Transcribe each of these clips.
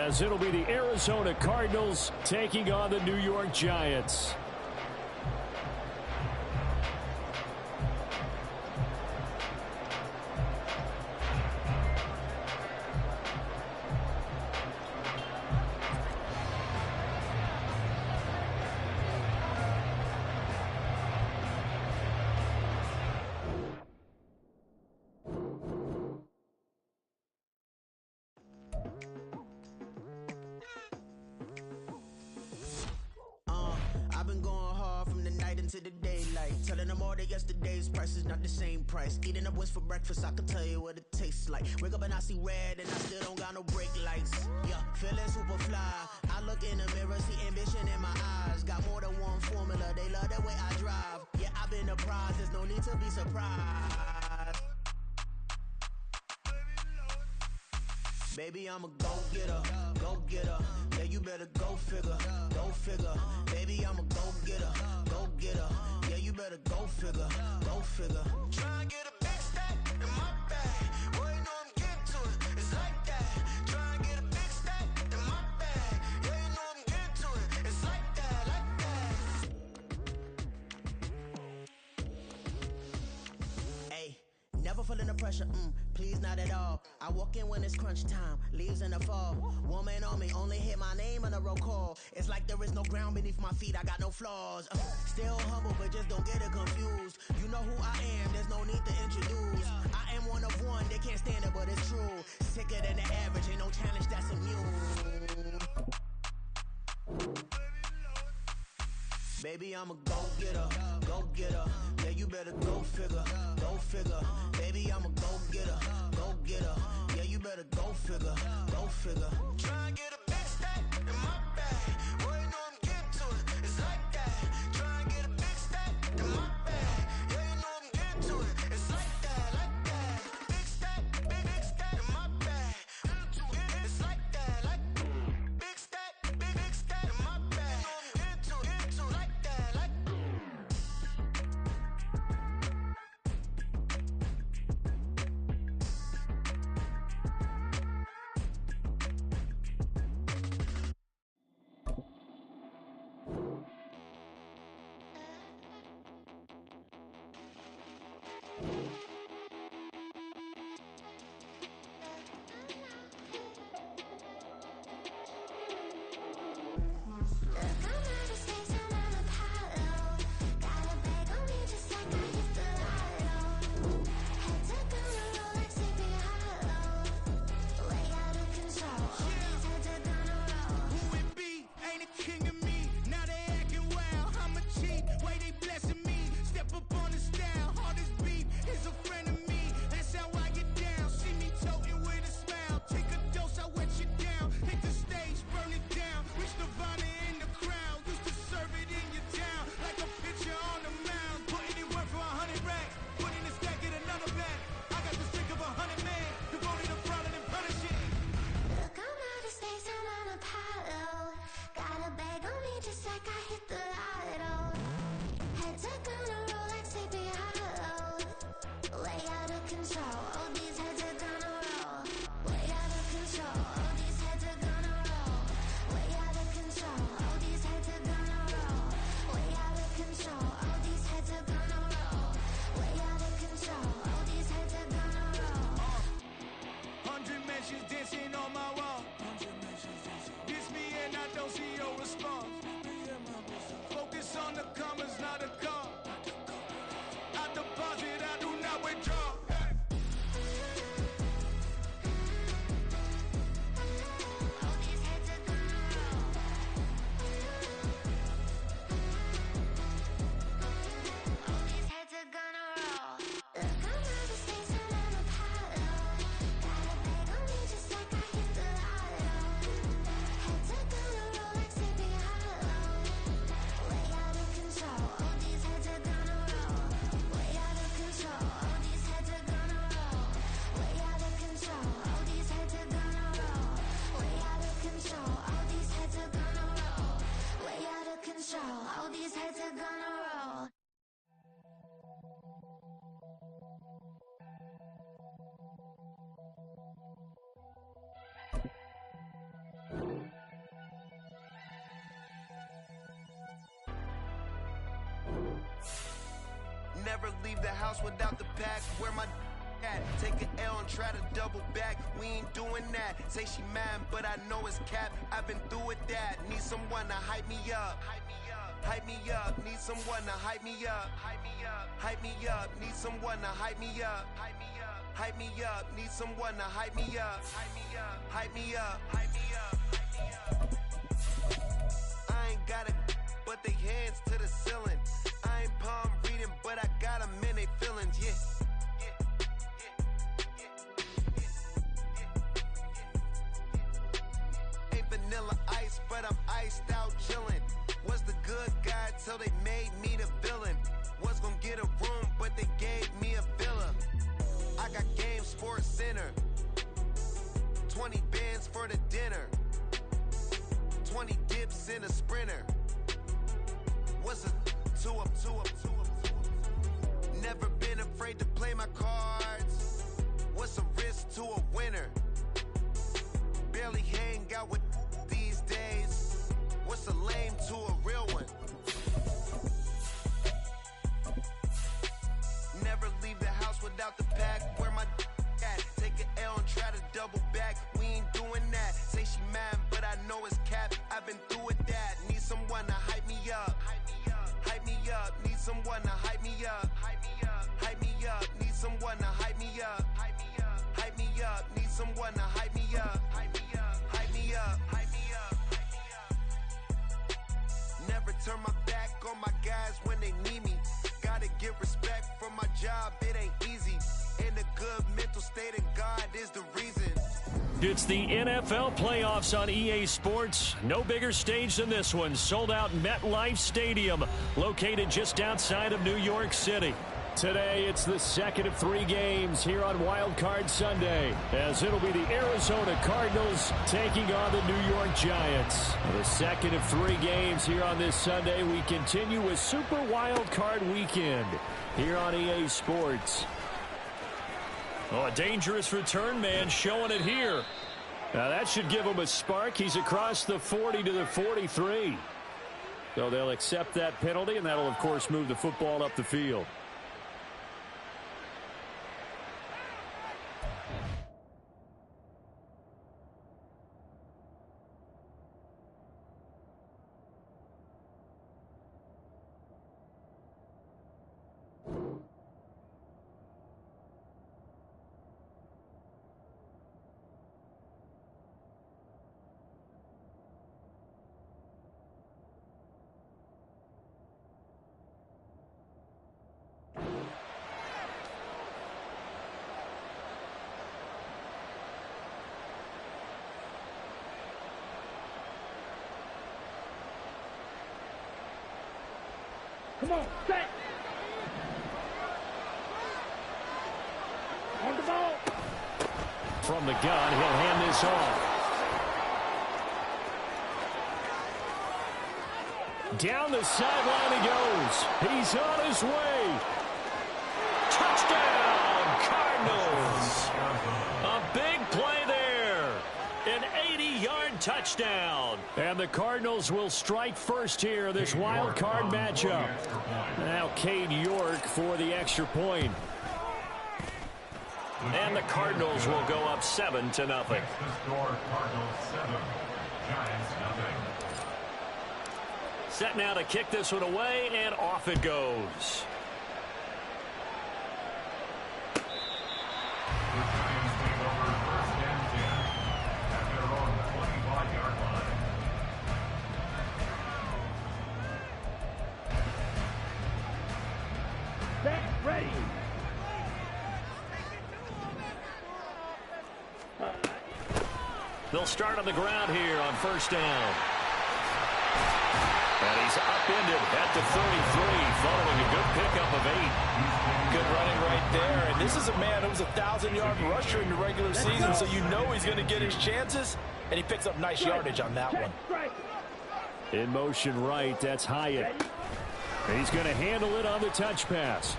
as it'll be the Arizona Cardinals taking on the New York Giants. To the daylight, telling them all that yesterday's price is not the same price. Eating up what's for breakfast, I can tell you what it tastes like. Wake up and I see red and I still don't got no brake lights. Yeah, feeling super fly. I look in the mirror, see ambition in my eyes. Got more than one formula, they love the way I drive. Yeah, I've been a prize, there's no need to be surprised. Baby, I'm a go-getter, go-getter. Yeah, you better go figure, go figure. Baby, I'm a go-getter, go-getter. Yeah, you better go figure, go figure. Try and get a big stack in my bag. Boy, you know I'm getting to it, it's like that. Try and get a big stack in my bag. Yeah, you know I'm getting to it, it's like that, like that. Hey, never feeling the pressure, please not at all. I walk in when it's crunch time, leaves in the fall. Woman on me, only hit my name on a roll call. It's like there is no ground beneath my feet, I got no flaws. Still humble, but just don't get it confused. You know who I am, there's no need to introduce. I am one of one, they can't stand it, but it's true. Sicker than the average, ain't no challenge that's immune. Baby, I'm a go-getter, go-getter. Yeah, you better go figure, go figure. Baby, I'm a go-getter, go-getter. Yeah, you better go figure, go figure. Try and get a big stack in my bag. Boy, you know I'm getting to it, it's like that. Try and get a big stack in my bag. Yeah, you know I'm getting to it, it's like that, like that. Big stack, big stack in my bag. It's like that, like big stack in my bag. Into like that, like. These Never leave the house without the pack. Where my at? Take an L and try to double back. We ain't doing that. Say she mad, but I know it's cap. I've been through with that. Need someone to hype me up. Hype me up. Need someone to hype me up. Hype me up. Hype me up. Need someone to hype me up. Hype me up. Hype me up. Need someone to hype me up. Hype me up. Hype me up. Hype me up. I ain't got it, but they hands to the ceiling. I ain't palm reading, but I got them in they feelings. Yeah. Vanilla ice, but I'm iced out chillin'. Was the good guy till they made me the villain. Was gonna get a room, but they gave me a villa. I got game Sports Center. 20 bands for the dinner. 20 dips in a sprinter. What's a two up? Never been afraid to play my cards. What's a risk to a winner? Barely hang out with these days. What's a lame to a real one? Never leave the house without the pack. Where my at? Take an L and try to double back. We ain't doing that. Say she mad, but I know it's cap. I've been through with that. Need someone to hype me up. Hype me up. Hype me up. Need someone to hype me up. Hype me up. Hype me up. Need someone to hype me up. Hype me up. Hype me up. Need someone to hype me up. Hype me up. Hype me up. Hype me up. Hype me up. Never turn my back on my guys when they need me. Gotta give respect for my job. It ain't easy. In a good mental state, and God is the reason. It's the NFL playoffs on EA Sports. No bigger stage than this one. Sold out MetLife Stadium, located just outside of New York City. Today, it's the second of 3 games here on Wild Card Sunday, as it'll be the Arizona Cardinals taking on the New York Giants. The second of 3 games here on this Sunday. We continue with Super Wild Card Weekend here on EA Sports. Oh, a dangerous return man showing it here. Now that should give him a spark. He's across the 40 to the 43. So they'll accept that penalty, and that'll, of course, move the football up the field. Come on, set. On the ball. From the gun, he'll hand this off. Down the sideline he goes. He's on his way. Touchdown, Cardinals. A big play there. An 80-yard touchdown. And the Cardinals will strike first here in this wild card matchup. Now Cade York for the extra point. And the Cardinals will go up 7-0. Set now to kick this one away, and off it goes. Ready. They'll start on the ground here on first down. And he's upended at the 33, following a good pickup of 8. Good running right there. And this is a man who was a 1,000-yard rusher in the regular season, so you know he's going to get his chances, and he picks up nice yardage on that one. In motion right, that's Hyatt. He's going to handle it on the touch pass.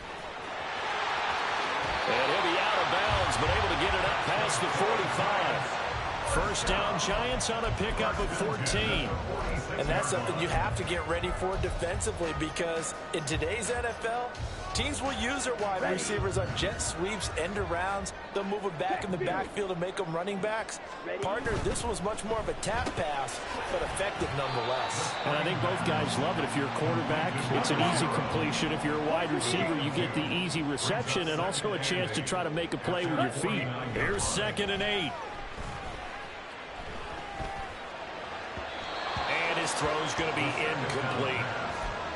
And he'll be out of bounds, but able to get it up past the 45. First down, Giants on a pickup of 14. And that's something you have to get ready for defensively, because in today's NFL, teams will use their wide receivers on jet sweeps, end arounds. They'll move them back in the backfield and make them running backs. Partner, this was much more of a tap pass, but effective nonetheless. And I think both guys love it. If you're a quarterback, it's an easy completion. If you're a wide receiver, you get the easy reception and also a chance to try to make a play with your feet. Here's 2nd and 8. And his throw's going to be incomplete.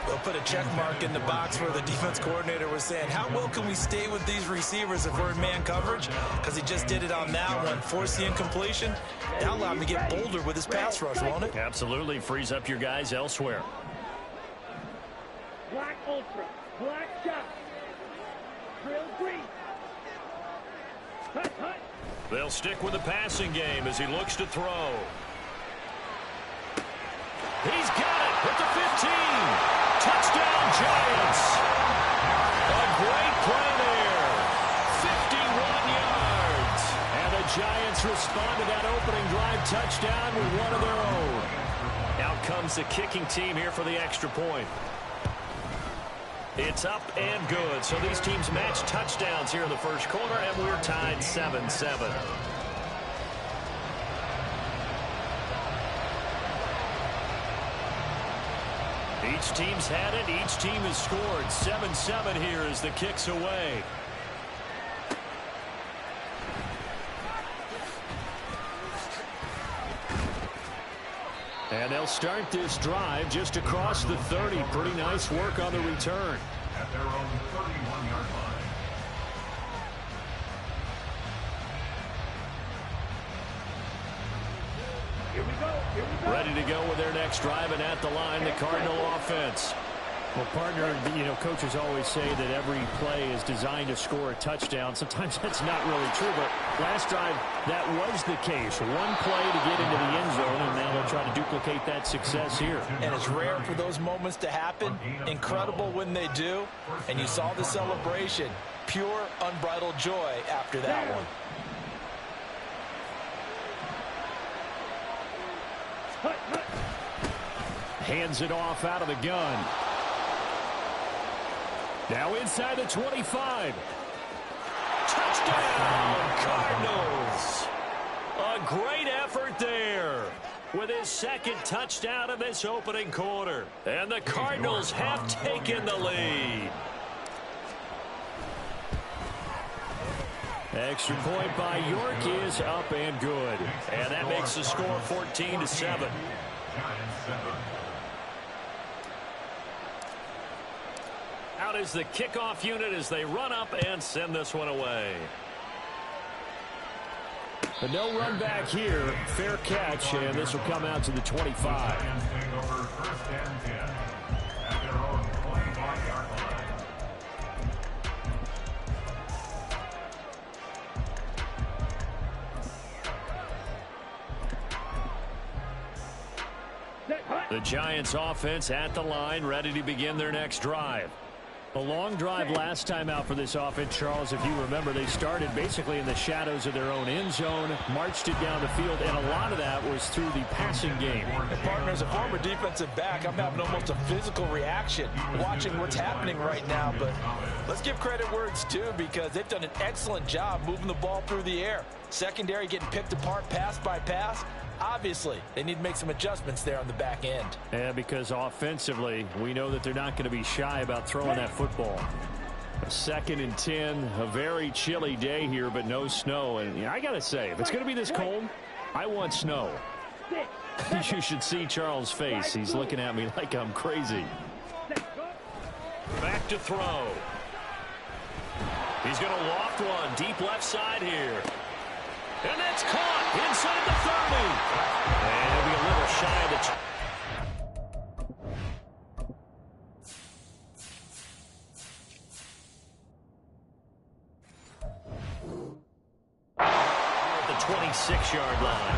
They'll put a check mark in the box where the defense coordinator was saying, how well can we stay with these receivers if we're in man coverage? Because he just did it on that one, forced the incompletion. That'll allow him to get bolder with his pass rush, won't it? Absolutely. Frees up your guys elsewhere. Black ultra, black shot, drill green. Hut, hut. They'll stick with the passing game as he looks to throw. He's got it at the 15. Touchdown, Giants. A great play there. 51 yards. And the Giants respond to that opening drive touchdown with one of their own. Out comes the kicking team here for the extra point. It's up and good. So these teams match touchdowns here in the first quarter, and we're tied 7-7. Each team's had it. Each team has scored. 7-7 here as the kick's away. And they'll start this drive just across the 30. Pretty nice work on the return. At their own 31-yard line. Here we go, here we go. Ready to go with their next drive, and at the line, the Cardinal offense. Well, partner, you know, coaches always say that every play is designed to score a touchdown. Sometimes that's not really true, but last drive, that was the case. One play to get into the end zone, and now they'll try to duplicate that success here. And it's rare for those moments to happen. Incredible when they do. And you saw the celebration. Pure, unbridled joy after that one. Hut, hut. Hands it off out of the gun. Now inside the 25. Touchdown, Cardinals. A great effort there with his second touchdown of this opening quarter. And the Cardinals have taken the lead. Extra point by York is up and good. And that makes the score 14-7. Out is the kickoff unit as they run up and send this one away. But no run back here. Fair catch, and this will come out to the 25. The Giants offense at the line, ready to begin their next drive. A long drive last time out for this offense, Charles. If you remember, they started basically in the shadows of their own end zone, marched it down the field, and a lot of that was through the passing game. And partner, as a former defensive back, I'm having almost a physical reaction watching what's happening right now. But let's give credit where it's due, because they've done an excellent job moving the ball through the air. Secondary getting picked apart pass by pass. Obviously, they need to make some adjustments there on the back end. Yeah, because offensively, we know that they're not going to be shy about throwing that football. A 2nd and 10, a very chilly day here, but no snow. And I got to say, if it's going to be this cold, I want snow. You should see Charles' face. He's looking at me like I'm crazy. Back to throw. He's going to loft one deep left side here. And that's caught inside the 30. And he'll be a little shy of the at the 26-yard line.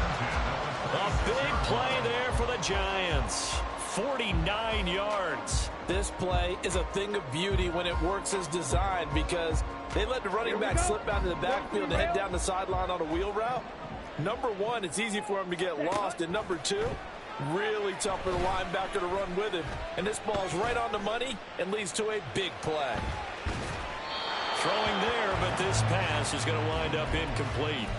A big play there for the Giants. 49 yards. This play is a thing of beauty when it works as designed, because they let the running back slip out of the backfield and head down the sideline on a wheel route. Number one, it's easy for him to get lost. And number two, really tough for the linebacker to run with him. And this ball's right on the money and leads to a big play. Throwing there, but this pass is going to wind up incomplete.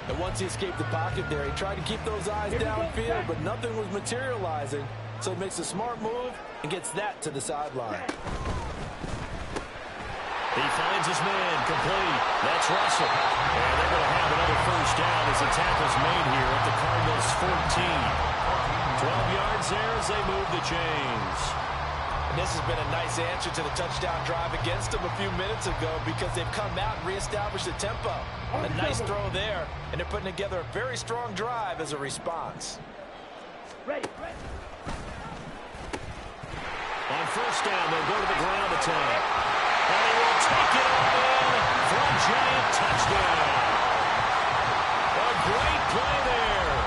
And once he escaped the pocket there, he tried to keep those eyes downfield, but nothing was materializing. So he makes a smart move and gets that to the sideline. He finds his man, complete. That's Russell. And they're going to have another first down as the tackle's made here at the Cardinals' 14. 12 yards there as they move the chains. And this has been a nice answer to the touchdown drive against them a few minutes ago because they've come out and reestablished the tempo. A nice throw there, and they're putting together a very strong drive as a response. Ready. On first down, they'll go to the ground attack. And he will take it all in for a giant touchdown. A great play there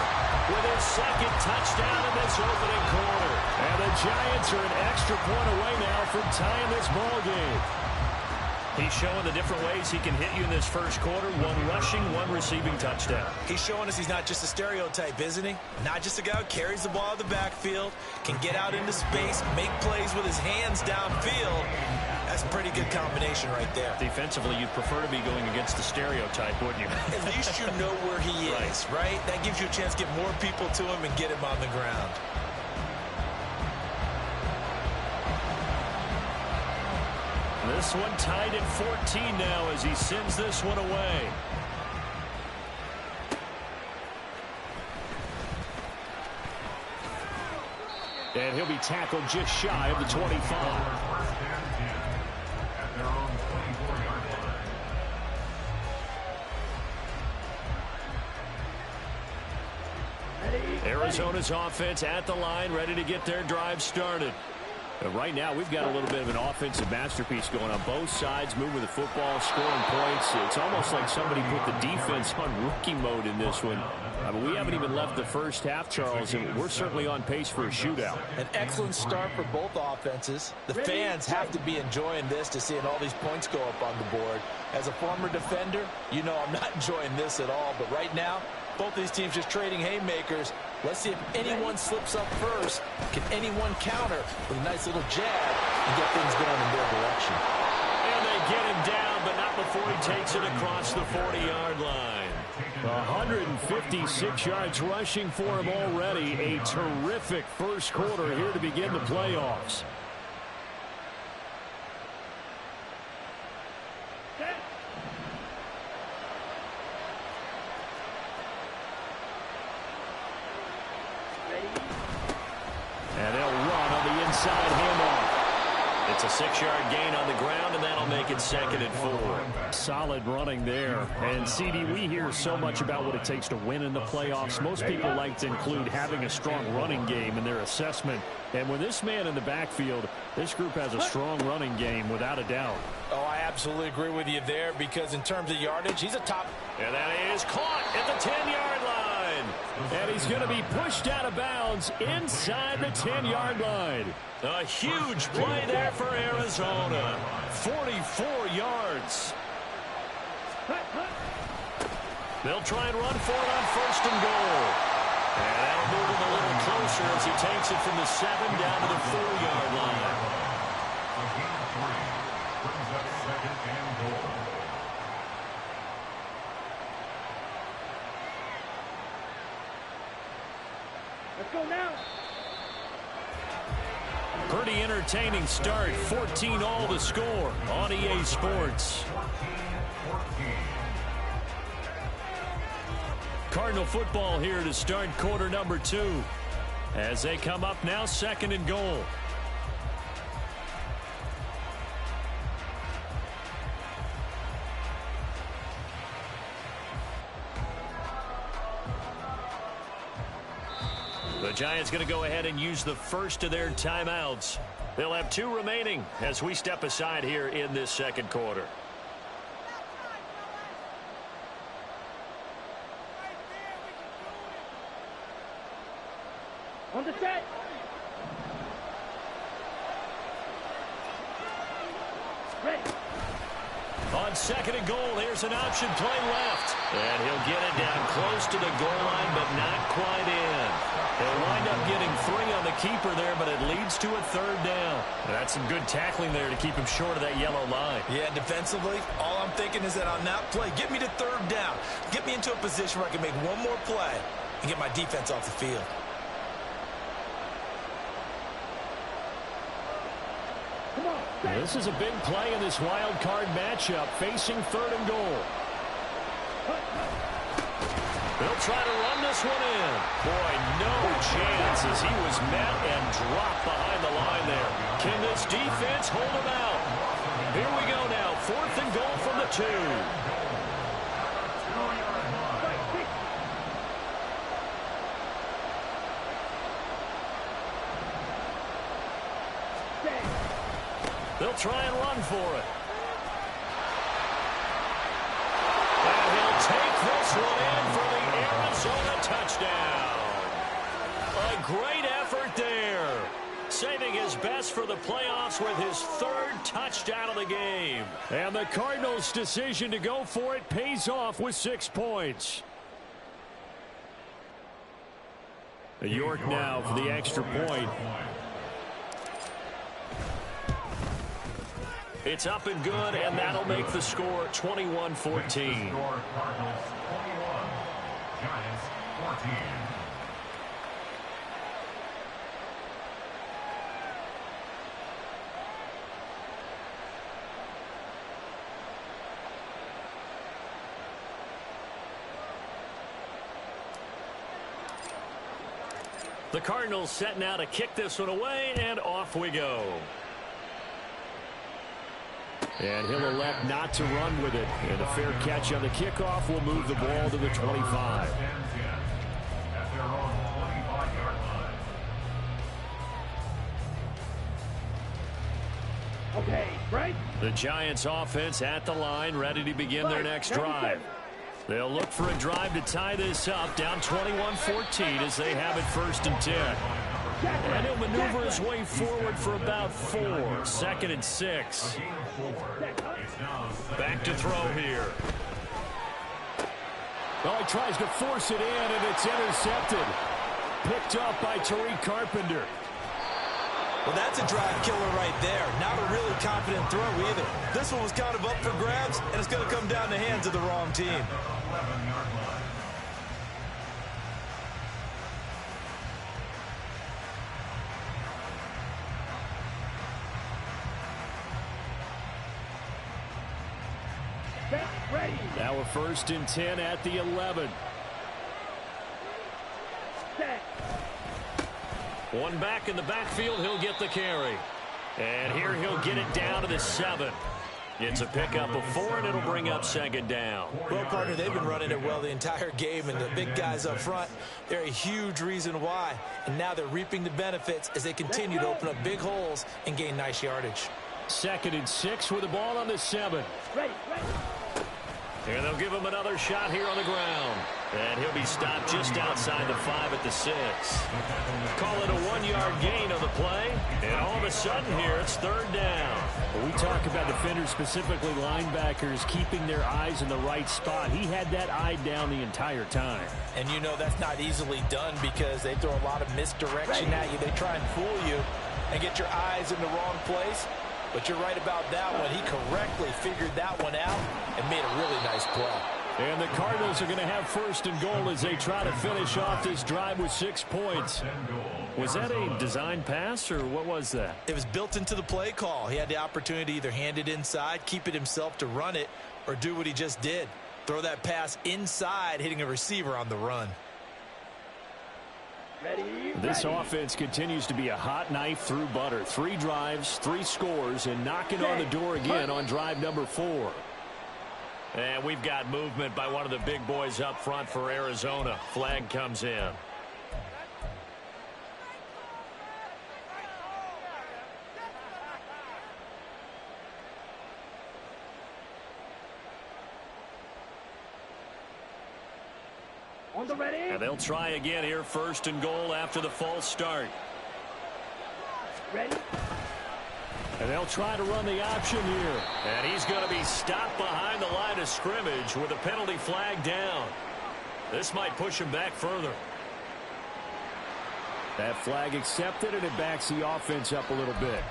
with his second touchdown in this opening quarter. And the Giants are an extra point away now from tying this ball game. He's showing the different ways he can hit you in this first quarter. One rushing, one receiving touchdown. He's showing us he's not just a stereotype, isn't he? Not just a guy who carries the ball in the backfield, can get out into space, make plays with his hands downfield. That's a pretty good combination right there. Defensively, you'd prefer to be going against the stereotype, wouldn't you? At least you know where he is, right? That gives you a chance to get more people to him and get him on the ground. This one tied at 14 now as he sends this one away. And he'll be tackled just shy of the 25. First and 10 at their own 24-yard line. Arizona's offense at the line, ready to get their drive started. Right now, we've got a little bit of an offensive masterpiece going on both sides, moving the football, scoring points. It's almost like somebody put the defense on rookie mode in this one. We haven't even left the first half, Charles, and we're certainly on pace for a shootout. An excellent start for both offenses. The fans have to be enjoying this to seeing all these points go up on the board. As a former defender, you know I'm not enjoying this at all. But right now, both these teams just trading haymakers. Let's see if anyone slips up first. Can anyone counter with a nice little jab and get things going in their direction? And they get him down, but not before he takes it across the 40-yard line. 156 yards rushing for him already. A terrific first quarter here to begin the playoffs. And they'll run on the inside handoff. It's a 6-yard gain on the ground, and that'll make it 2nd and 4. Solid running there. And, CD, we hear so much about what it takes to win in the playoffs. Most people like to include having a strong running game in their assessment. And with this man in the backfield, this group has a strong running game without a doubt. Oh, I absolutely agree with you there because in terms of yardage, he's a top. And that is caught at the 10-yard line. And he's going to be pushed out of bounds inside the 10-yard line. A huge play there for Arizona. 44 yards. They'll try and run for it on 1st and goal. And that'll move him a little closer as he takes it from the 7 down to the 4-yard line. A gain of 3 brings up 2nd and goal. Let's go now. Pretty entertaining start. 14-all to score on EA Sports. 14. Cardinal football here to start quarter number 2. As they come up now, 2nd and goal. The Giants going to go ahead and use the first of their timeouts. They'll have 2 remaining as we step aside here in this 2nd quarter. On the set. Ready. On second and goal, here's an option play left. And he'll get it down close to the goal line, but not quite in. He'll wind up getting 3 on the keeper there, but it leads to a third down. That's some good tackling there to keep him short of that yellow line. Yeah, defensively, all I'm thinking is that on that play, get me to third down. Get me into a position where I can make one more play and get my defense off the field. This is a big play in this wild card matchup, facing third and goal. They'll try to run this one in. Boy, no chance as he was met and dropped behind the line there. Can this defense hold him out? Here we go now, 4th and goal from the 2. They'll try and run for it. And he'll take this one in for the Arizona touchdown. A great effort there. Saving his best for the playoffs with his 3rd touchdown of the game. And the Cardinals' decision to go for it pays off with 6 points. York now for the extra point. It's up and good, and that'll make the score 21-14. Cardinals 21, Giants 14. The Cardinals set now to kick this one away, and off we go. And he'll elect not to run with it. And a fair catch on the kickoff will move the ball to the 25. At their own 25-yard line. Okay, right? The Giants offense at the line, ready to begin their next drive. They'll look for a drive to tie this up, down 21-14 as they have it 1st and 10. And he'll maneuver his way forward for about 4. 2nd and 6. Back to throw here. Well, he tries to force it in, and it's intercepted. Picked up by Tariq Carpenter. Well, that's a drive killer right there. Not a really confident throw either. This one was kind of up for grabs, and it's going to come down the hands of the wrong team. 11-yard line. Ready. Now a 1st and 10 at the 11. Set. One back in the backfield, he'll get the carry. And here he'll get it down to the 7. It's a pickup of 4, and it'll bring up 2nd down. Well, partner, they've been running it well the entire game, and the big guys up front, they're a huge reason why. And now they're reaping the benefits as they continue to open up big holes and gain nice yardage. 2nd and 6 with the ball on the 7. Ready. And they'll give him another shot here on the ground. And he'll be stopped just outside the 5 at the 6. Call it a 1-yard gain on the play. And all of a sudden here, it's 3rd down. When we talk about defenders, specifically linebackers, keeping their eyes in the right spot. He had that eye down the entire time. And you know that's not easily done because they throw a lot of misdirection at you. They try and fool you and get your eyes in the wrong place. But you're right about that one. He correctly figured that one out and made a really nice play. And the Cardinals are going to have 1st and goal as they try to finish off this drive with 6 points. Was that a design pass, or what was that? It was built into the play call. He had the opportunity to either hand it inside, keep it himself to run it, or do what he just did. Throw that pass inside, hitting a receiver on the run. This offense continues to be a hot knife through butter. 3 drives, 3 scores, and knocking on the door again on drive number 4. And we've got movement by one of the big boys up front for Arizona. Flag comes in. On the ready. And they'll try again here, 1st and goal after the false start. Ready. And they'll try to run the option here. And he's going to be stopped behind the line of scrimmage with a penalty flag down. This might push him back further. That flag accepted, and it backs the offense up a little bit.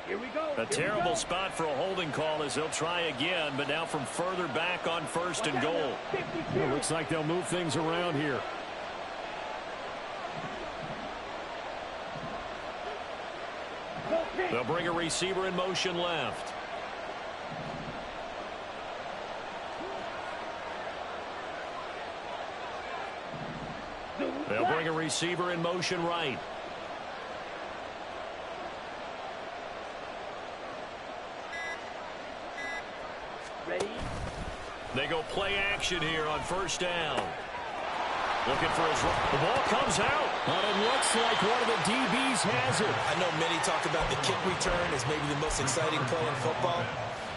Here we go. A terrible spot for a holding call as they'll try again, but now from further back on first and goal. It looks like they'll move things around here. They'll bring a receiver in motion left. They'll bring a receiver in motion right. Ready? They go play action here on first down. Looking for his run. The ball comes out. But it looks like one of the DBs has it. I know many talk about the kick return as maybe the most exciting play in football.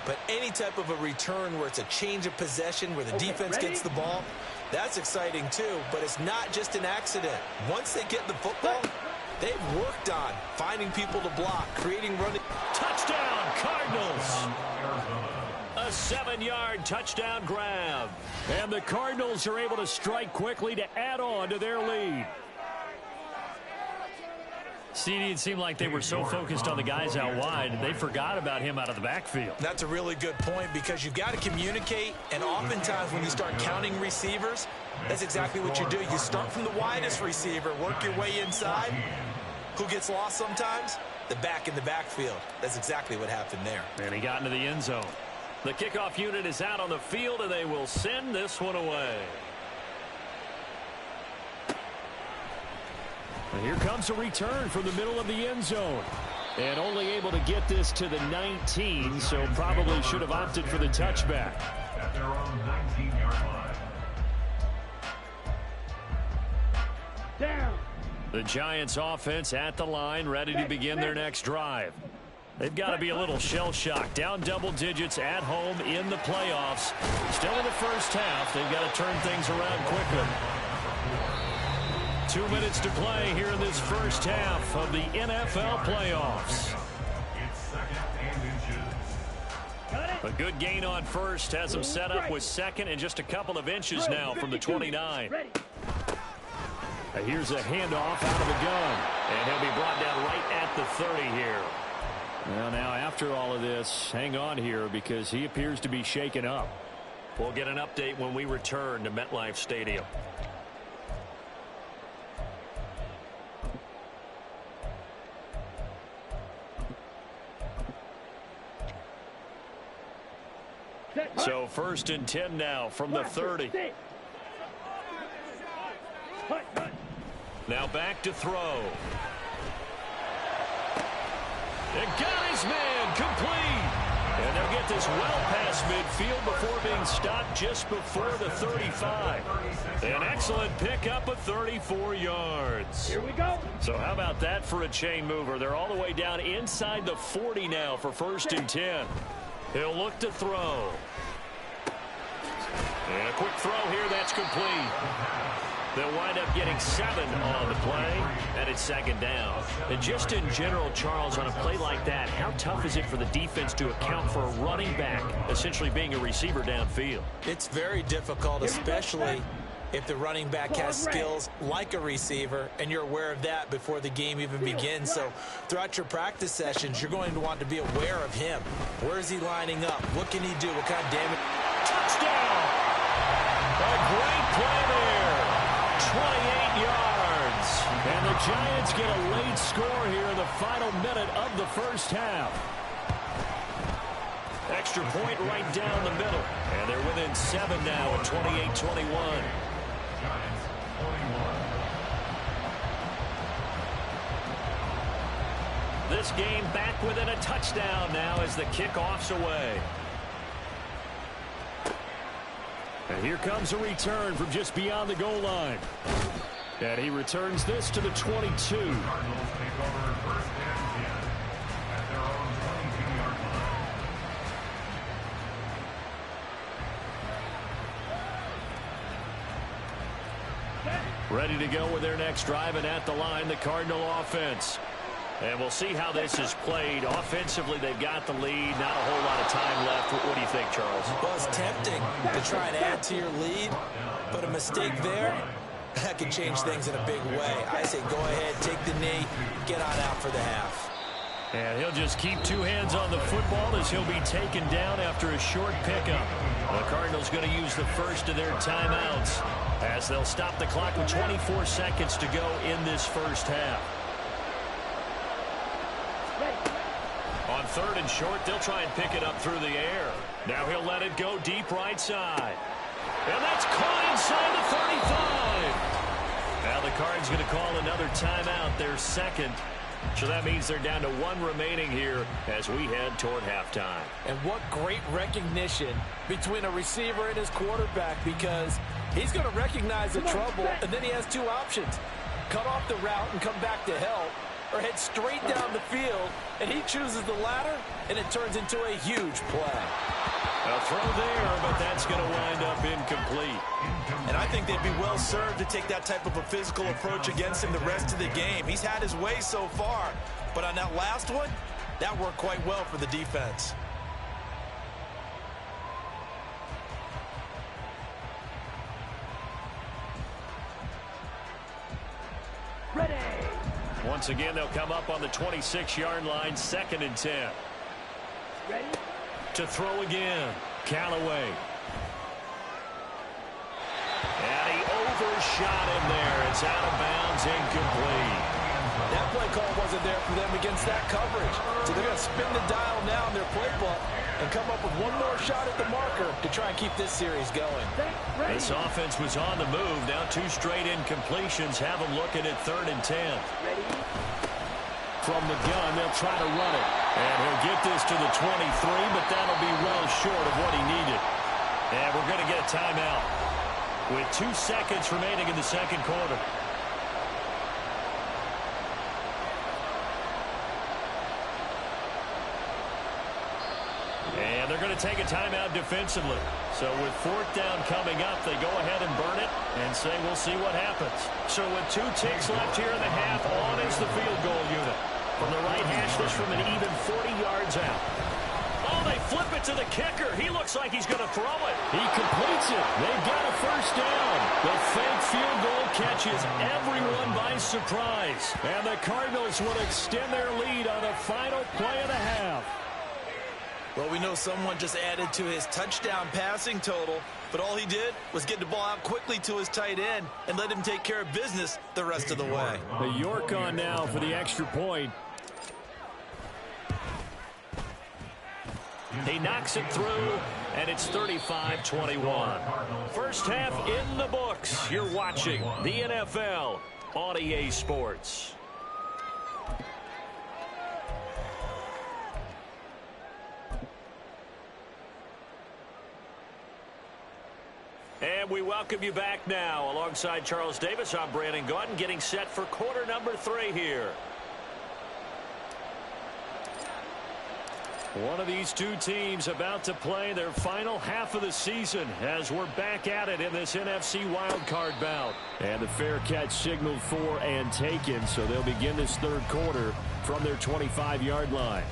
But any type of a return where it's a change of possession, where the defense gets the ball, that's exciting too. But it's not just an accident. Once they get the football, they've worked on finding people to block, creating running. Touchdown, Cardinals. A 7-yard touchdown grab. And the Cardinals are able to strike quickly to add on to their lead. CD, it seemed like they were so focused on the guys out wide, they forgot about him out of the backfield. That's a really good point because you've got to communicate, and oftentimes when you start counting receivers, that's exactly what you do. You start from the widest receiver, work your way inside. Who gets lost sometimes? The back in the backfield. That's exactly what happened there. And he got into the end zone. The kickoff unit is out on the field, and they will send this one away. And here comes a return from the middle of the end zone. And only able to get this to the 19, so probably should have opted for the touchback. At their own 19-yard line. Down. The Giants offense at the line, ready to begin their next drive. They've got to be a little shell-shocked. Down double digits at home in the playoffs. Still in the first half. They've got to turn things around quickly. 2 minutes to play here in this first half of the NFL playoffs. It's second and inches. A good gain on first has them set up with second and just a couple of inches now from the 29. Ready. And here's a handoff out of the gun. And he'll be brought down right at the 30 here. Well, now after all of this, hang on here because he appears to be shaken up. We'll get an update when we return to MetLife Stadium. So first and 10 now from the 30. Now back to throw. And got his man complete. And they'll get this well past midfield before being stopped just before the 35. An excellent pickup of 34 yards. Here we go. So how about that for a chain mover? They're all the way down inside the 40 now for first and 10. He'll look to throw. And a quick throw here, that's complete. They'll wind up getting 7 on the play, and it's second down. And just in general, Charles, on a play like that, how tough is it for the defense to account for a running back essentially being a receiver downfield? It's very difficult, especially if the running back has skills like a receiver, and you're aware of that before the game even begins. So throughout your practice sessions, you're going to want to be aware of him. Where is he lining up? What can he do? What kind of damage? Touchdown! A great play there. 28 yards. And the Giants get a late score here in the final minute of the first half. Extra point right down the middle. And they're within 7 now at 28-21. Giants 21. This game back within a touchdown now as the kickoff's away. And here comes a return from just beyond the goal line. And he returns this to the 22. Cardinals take over first and 10 at their own 22-yard line. Ready to go with their next drive, and at the line, the Cardinal offense. And we'll see how this is played. Offensively, they've got the lead. Not a whole lot of time left. What do you think, Charles? Well, it's tempting to try and add to your lead, but a mistake there, that could change things in a big way. I say go ahead, take the knee, get on out for the half. And he'll just keep two hands on the football as he'll be taken down after a short pickup. The Cardinals going to use the first of their timeouts as they'll stop the clock with 24 seconds to go in this first half. On third and short, they'll try and pick it up through the air. Now he'll let it go deep right side. And that's caught inside the 35. Now the Cards going to call another timeout, their second. So that means they're down to one remaining here as we head toward halftime. And what great recognition between a receiver and his quarterback, because he's going to recognize the trouble, and then he has two options. Cut off the route and come back to help, or head straight down the field, and he chooses the latter, and it turns into a huge play. A throw there, but that's going to wind up incomplete. And I think they'd be well served to take that type of a physical approach against him the rest of the game. He's had his way so far, but on that last one, that worked quite well for the defense. Ready. Once again, they'll come up on the 26-yard line, 2nd and 10. Ready. To throw again, Callaway. And he overshot him there. It's out of bounds, incomplete. That play call wasn't there for them against that coverage. So they're going to spin the dial now in their playbook and come up with one more shot at the marker to try and keep this series going. This offense was on the move. Now 2 straight incompletions have them looking at 3rd and 10. Ready. From the gun, they'll try to run it. And he'll get this to the 23, but that'll be well short of what he needed. And we're going to get a timeout with 2 seconds remaining in the second quarter. And they're going to take a timeout defensively. So with 4th down coming up, they go ahead and burn it and say we'll see what happens. So with 2 ticks left here in the half, on is the field goal unit. From the right hash, this from an even 40 yards out. Oh, they flip it to the kicker. He looks like he's going to throw it. He completes it. They've got a first down. The fake field goal catches everyone by surprise. And the Cardinals will extend their lead on the final play of the half. Well, we know someone just added to his touchdown passing total, but all he did was get the ball out quickly to his tight end and let him take care of business the rest of the way. The York on now for the extra point. He knocks it through, and it's 35-21. First half in the books. You're watching the NFL on EA Sports. And we welcome you back now. Alongside Charles Davis, I'm Brandon Gaudin, getting set for quarter number 3 here. One of these two teams about to play their final half of the season as we're back at it in this NFC wildcard bout. And the fair catch signaled for and taken, so they'll begin this third quarter from their 25-yard line.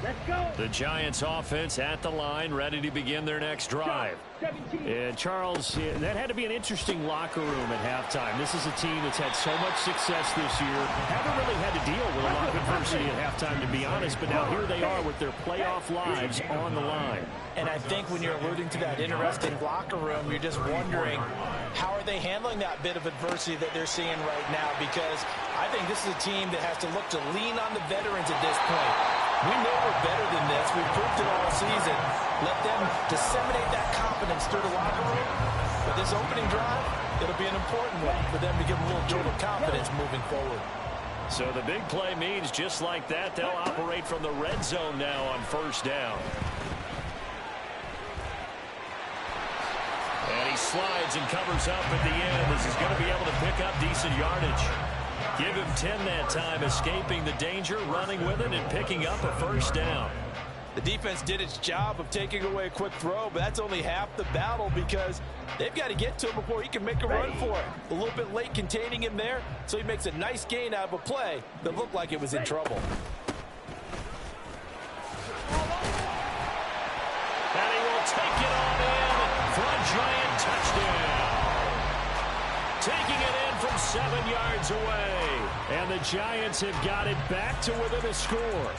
Let's go. The Giants offense at the line, ready to begin their next drive. 17. And Charles, that had to be an interesting locker room at halftime. This is a team that's had so much success this year. Haven't really had to deal with a lot of adversity at halftime, to be honest. But now here they are with their playoff lives on the line. And I think when you're alluding to that interesting locker room, you're just wondering, how are they handling that bit of adversity that they're seeing right now? Because I think this is a team that has to look to lean on the veterans at this point. We know we're better than this. We've proved it all season. Let them disseminate that confidence through the locker room. But this opening drive, it'll be an important one for them to give a little jolt of confidence moving forward. So the big play means just like that, they'll operate from the red zone now on first down. And he slides and covers up at the end. This is going to be able to pick up decent yardage. Give him 10 that time, escaping the danger, running with it, and picking up a first down. The defense did its job of taking away a quick throw, but that's only half the battle because they've got to get to him before he can make a run for it. A little bit late containing him there, so he makes a nice gain out of a play that looked like it was in trouble. And he will take it on in for a giant touchdown. Taking it in from 7 yards away. And the Giants have got it back to within a score.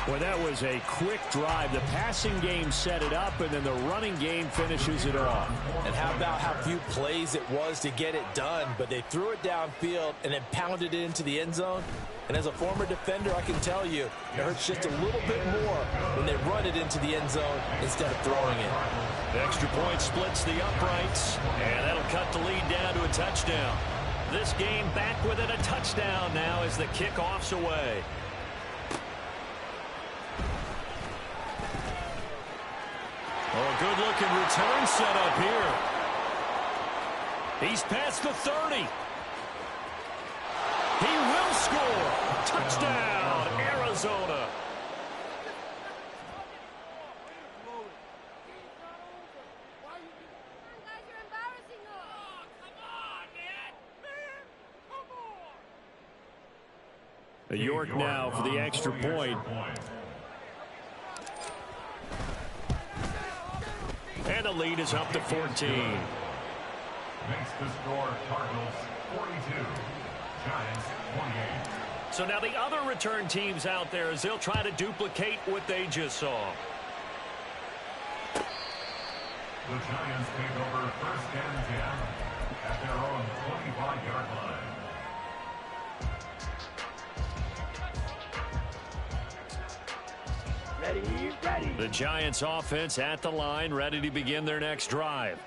Well, that was a quick drive. The passing game set it up, and then the running game finishes it off. And how about how few plays it was to get it done, but they threw it downfield and then pounded it into the end zone. And as a former defender, I can tell you, it hurts just a little bit more when they run it into the end zone instead of throwing it. The extra point splits the uprights, and that'll cut the lead down to a touchdown. This game back within a touchdown now as the kickoff's away. Oh, good-looking return set up here. He's past the 30. He will score. Touchdown, Arizona. York now for the extra point. And the lead is up to 14. Makes the score Cardinals 42, Giants 28. So now the other return teams out there as they'll try to duplicate what they just saw. The Giants take over first and 10 at their own 25-yard line. The Giants offense at the line, ready to begin their next drive.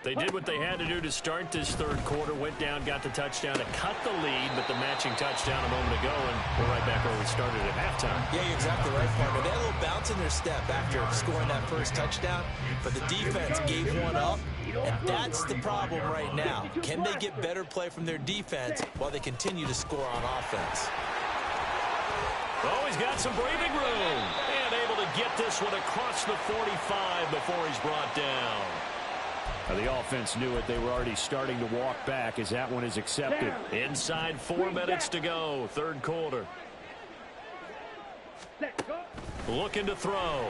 They did what they had to do to start this third quarter, went down, got the touchdown to cut the lead, but the matching touchdown a moment ago, and we're right back where we started at halftime. Yeah, you're exactly right, partner. They had a little bounce in their step after scoring that first touchdown, but the defense gave one up, and that's the problem right now. Can they get better play from their defense while they continue to score on offense? Oh, he's got some breathing room, and able to get this one across the 45 before he's brought down. The offense knew it. They were already starting to walk back as that one is accepted. Inside 4 minutes to go, third quarter. Looking to throw.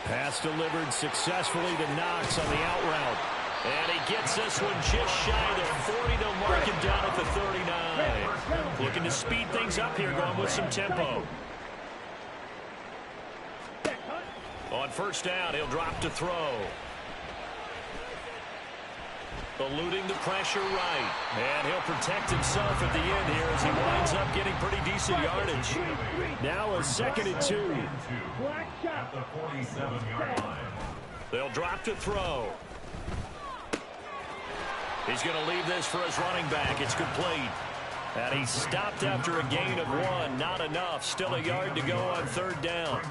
Pass delivered successfully to Knox on the out route. And he gets this one just shy of the 40. They'll mark him down at the 39. Looking to speed things up here, going with some tempo. On first down, he'll drop to throw. Eluding the pressure right. And he'll protect himself at the end here as he winds up getting pretty decent yardage. Now a 2nd and 2. At the 47-yard line. They'll drop to throw. He's going to leave this for his running back. It's complete. And he stopped after a gain of 1. Not enough. Still a yard to go on third down.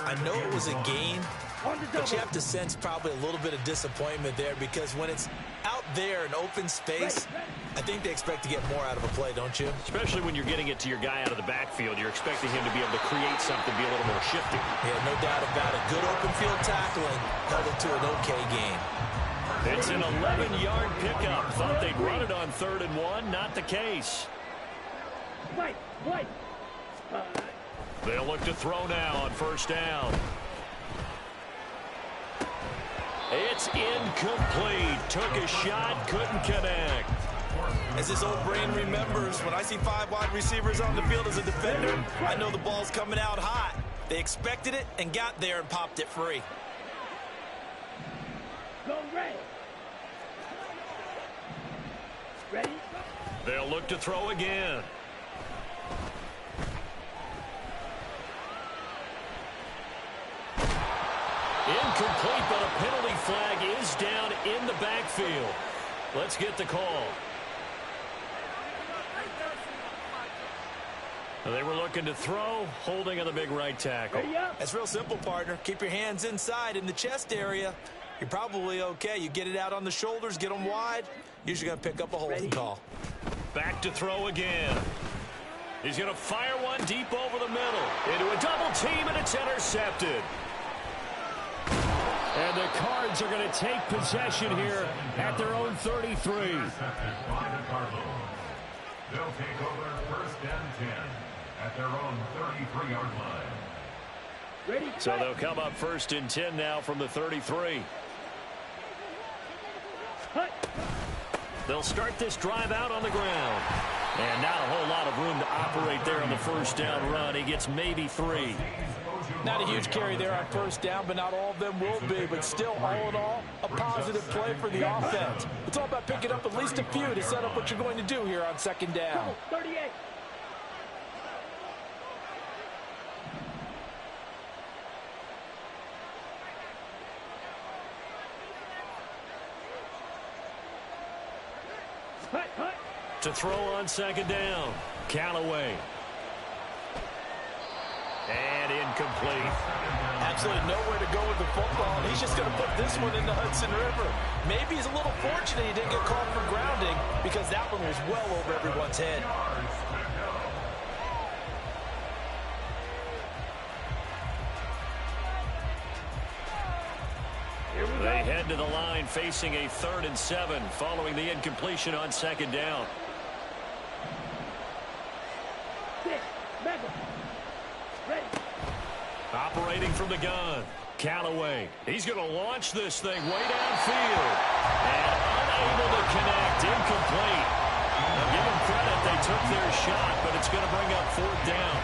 I know it was a gain, but you have to sense probably a little bit of disappointment there because when it's out there in open space, I think they expect to get more out of a play, don't you? Especially when you're getting it to your guy out of the backfield. You're expecting him to be able to create something, be a little more shifty. Yeah, no doubt about it. Good open field tackling held it to an okay gain. It's an 11-yard pickup. Thought they'd run it on 3rd and 1. Not the case. They'll look to throw now on first down. It's incomplete. Took a shot, couldn't connect. As his old brain remembers, when I see 5 wide receivers on the field as a defender, I know the ball's coming out hot. They expected it and got there and popped it free. Go red. Ready? They'll look to throw again. Incomplete, but a penalty flag is down in the backfield. Let's get the call. They were looking to throw, holding on the big right tackle. That's real simple, partner. Keep your hands inside in the chest area. You're probably okay. You get it out on the shoulders, get them wide. Usually going to pick up a holding call. Back to throw again. He's going to fire one deep over the middle. Into a double team, and it's intercepted. And the Cards are going to take possession here at their own 33. They'll take over first and 10 at their own 33-yard line. Ready, so they'll come up first and 10 now from the 33. They'll start this drive out on the ground. And not a whole lot of room to operate there on the first down run. He gets maybe 3. Not a huge carry there on first down, but not all of them will be. But still, all in all, a positive play for the offense. It's all about picking up at least a few to set up what you're going to do here on second down. 38. To throw on second down. Callaway. And incomplete. Absolutely nowhere to go with the football, and he's just going to put this one in the Hudson River. Maybe he's a little fortunate he didn't get called for grounding, because that one was well over everyone's head. They head to the line facing a 3rd and 7 following the incompletion on second down. Operating from the gun, Callaway. He's going to launch this thing way downfield. And unable to connect, incomplete. Now give them credit, they took their shot, but it's going to bring up 4th down.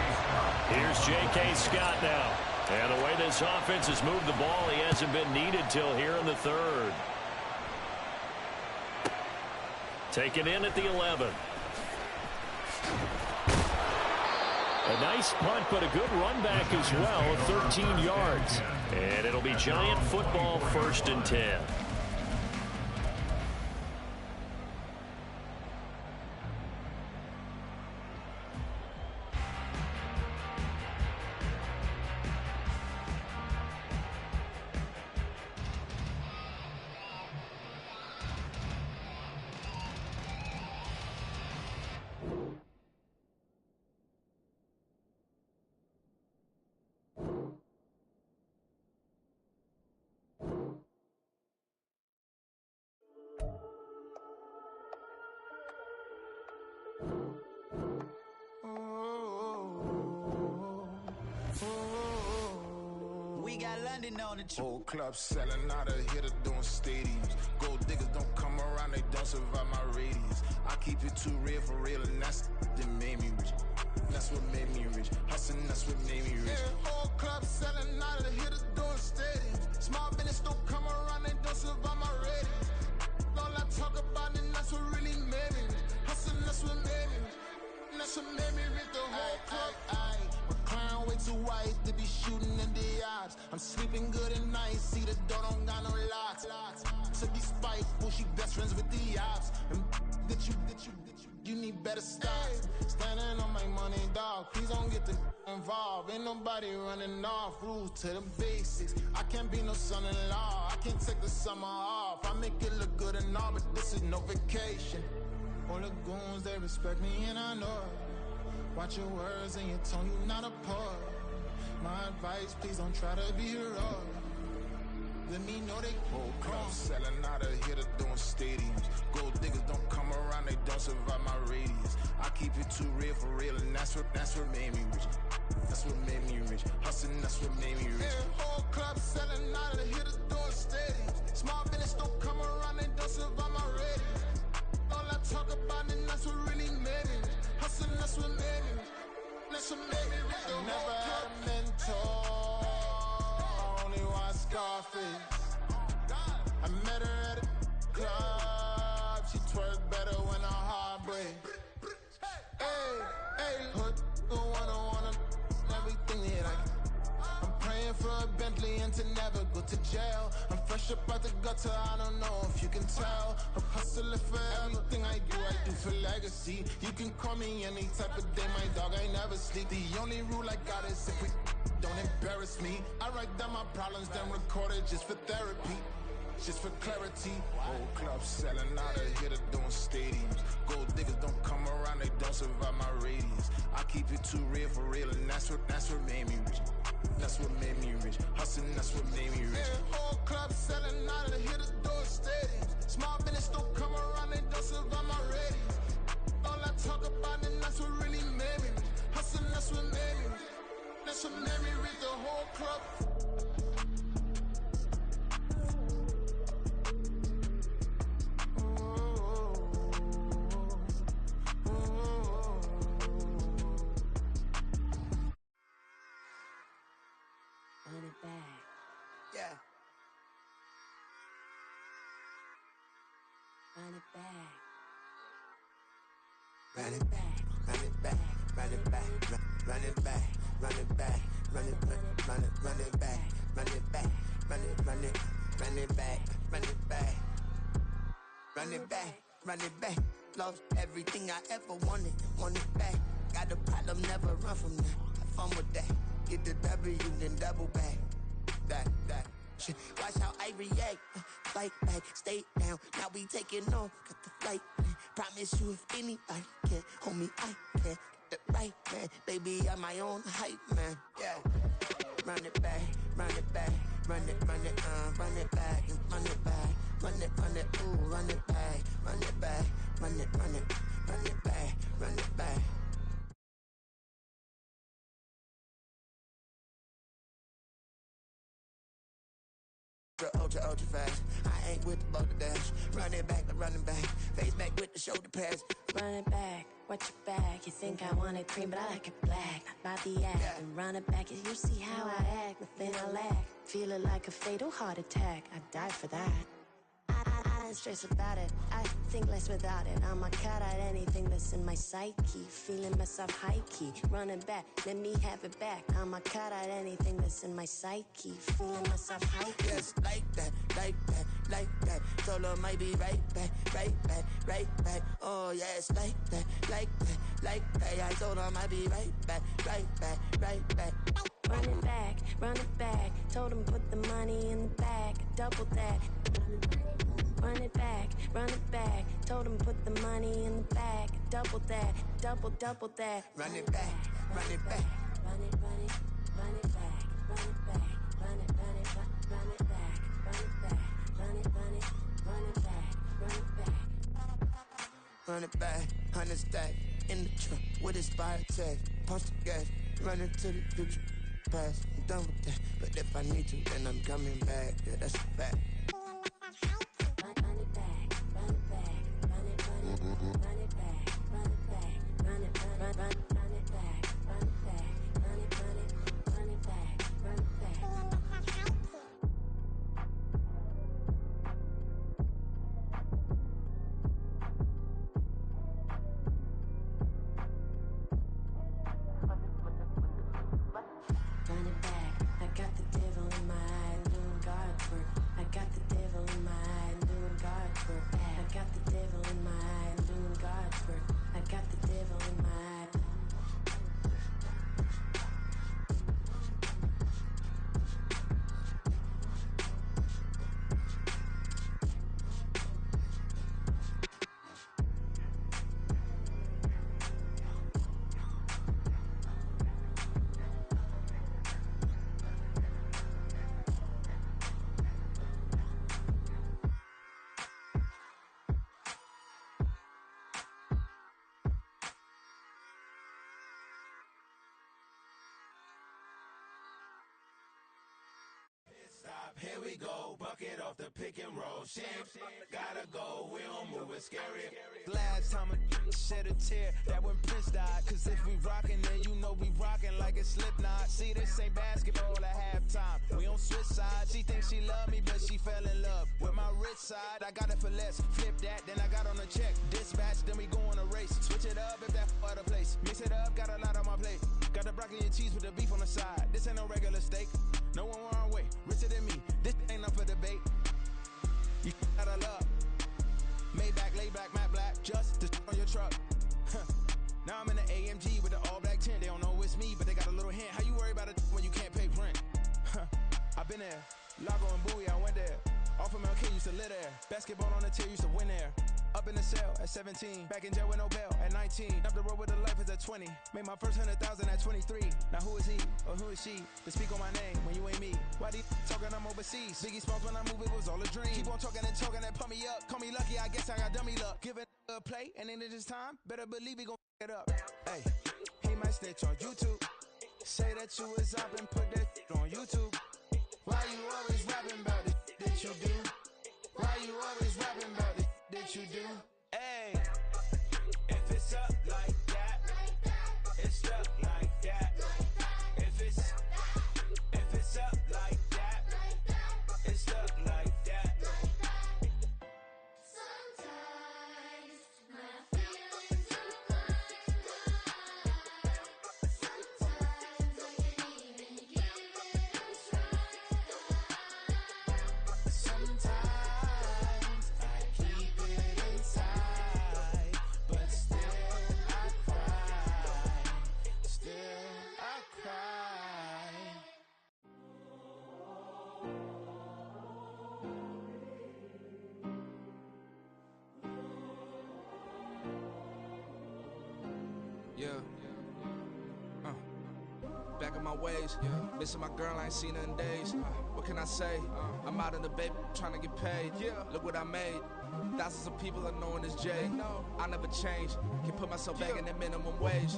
Here's J.K. Scott now. And the way this offense has moved the ball, he hasn't been needed till here in the 3rd. Taken in at the 11. A nice punt, but a good run back as well, 13 yards. And it'll be Giant football, 1st and 10. We got London on the whole club selling out of hitter doing stadiums. Gold diggers don't come around, they don't survive my radius. I keep it too real for real, and that's that made me rich. That's what made me rich. Hustling, that's what made me rich. Yeah, whole club selling out of hitters doing stadiums. Small business don't come around, they don't survive my radius. All I talk about, and that's what really made me rich. Hustling, that's what made me rich. And that's what made me rich. The whole club. Clown way too white to be shooting in the odds. I'm sleeping good at night, see the door don't got no locks. To be spiteful, she best friends with the ops. And you need better stop. Standing on my money, dog. Please don't get the involved. Ain't nobody running off. Rules to the basics. I can't be no son-in-law. I can't take the summer off. I make it look good and all, but this is no vacation. All the goons, they respect me and I know it. Watch your words and your tone, you not a poet. My advice, please don't try to be heroic. Let me know they whole club selling out of hitter doing stadiums. Gold diggers don't come around, they don't survive my radius. I keep it too real for real, and that's what made me rich. That's what made me rich. Hustling, that's what made me rich. Yeah, whole club selling out of hitters doing stadiums. Small business don't come around, they don't survive my radius. All I talk about, and that's what really made me rich. Hustling, that's what made me rich. That's what made me rich. I never had a mentor. I only watch Scarface. I met her at a club. She twerk better when her heart breaks. Hey, hood, the one everything that I. I'm praying for a Bentley and to never go to jail. I'm fresh up out the gutter, I don't know if you can tell. I'm hustling for everything I do for legacy. You can call me any type of day, my dog, I never sleep. The only rule I got is if we don't embarrass me. I write down my problems, then record it just for therapy. Just for clarity, whole club selling out of hitter doing stadiums. Gold diggers don't come around, they don't survive my radius. I keep it too real, and that's what made me rich. That's what made me rich. Hustling, that's what made me rich. Yeah, whole club selling out of hitter doing stadiums. Small business don't come around, they don't survive my radius. All I talk about, and that's what really made me rich. Hustling, that's what made me rich. That's what made me rich. The whole club. Run it back. Yeah. Run it back. Run it back, run it back, run it back, run it back, run it back, run it back, run it back, run it back, run it back, run it back, run it back, run it back. Lost everything I ever wanted it back. Got a problem, never run from that. Have fun with that. Get the W, then double back. That. Shit. Watch how I react. Fight back, stay down. Now we taking off. Got the flight plan. Promise you if anybody can, homie, I can. Get the right man. Baby, I'm my own hype man. Yeah. Run it back, run it back. Run it, run it back, run it back. Run it, ooh, run it back. Run it back, run it back, run it back. Ultra fast. I ain't with the boulder dash. Run it back, face back with the shoulder pads. Run it back, watch your back. You think I want it cream, but I like it black. Not by the act. Yeah. And run it back, you see how I act. Nothing I lack. Feel it like a fatal heart attack. I'd die for that. I don't stress about it. I think less without it. I'ma cut out anything that's in my psyche. Feeling myself high key. Running back, let me have it back. I'ma cut out anything that's in my psyche. Feeling myself high key. Yes, like that. Told her might be right back. Oh yes, like that. I told her might be right back. Run it back. Told him put the money in the bag. Double that. Run it back. Told him put the money in the bag. Double that. Double that. Run it back. Run it back. Run it back. Run it back. Run it back. Run it back. Run it back. Run it back. Run it back, 100 stack in the trunk with expired tag. Punch the gas, running to the future. Past, I'm done with that. But if I need to, then I'm coming back. Yeah, that's a fact. Run it back. Run it back. Run it back. Run it back. Run it back. Run it back. Run it back. Run it back. Run it back. Run it back. Run it back, I got the devil in my eye, doing guard work. I got the devil in my eye, doing guard work. I got the devil in my eye, doing guard work. I got the devil in my eye. Stop, here we go, bucket off the pick and roll. Shit, gotta go, we don't move, it's scary. Last time a shed a tear, that when Prince died. Cause if we rockin', then you know we rockin' like a Slipknot. See, this ain't basketball at halftime. We on switch sides. She thinks she love me, but she fell in love with my rich side. I got it for less. Flip that, then I got on a check. Dispatch, then we go on a race. Switch it up if that other place. Mix it up, got a lot on my plate. Got the broccoli and cheese with the beef on the side. This ain't no regular steak. No one wrong way, richer than me. This ain't up for debate. You out of love. Maybach, laid back, matte black, just to on your truck. Now I'm in the AMG with the all black tint. They don't know it's me, but they got a little hint. How you worry about it when you can't pay rent? I've been there. Lago and Bowie, I went there. Off of MLK, used to live there. Basketball on the tier, used to win there. Up in the cell at 17, back in jail with no bail at 19. Up the road with the life is at 20. Made my first 100,000 at 23. Now who is he or who is she to speak on my name when you ain't me? Why do you talking I'm overseas? Biggie Smalls when I move, it was all a dream. Keep on talking and pump me up. Call me lucky, I guess I got dummy luck. Give it a play, and then it's time. Better believe he gon' it up. Hey, he might snitch on YouTube. Say that you was up and put that on YouTube. Why you always rapping about it that you do? Why you always rapping about it that you do? Hey, if it's up like that, it's stuck like that. If it's up like that, it's stuck like that. Sometimes my feelings are blind. Sometimes I can't even give it a try. Sometimes I keep it inside, but still I cry. Still I cry. Yeah. Back in my ways, missing my girl, I ain't seen her in days. What can I say? I'm out in the baby, trying to get paid. Look what I made. Thousands of people are knowing this Jay. I never change. Can put myself back in that minimum wage.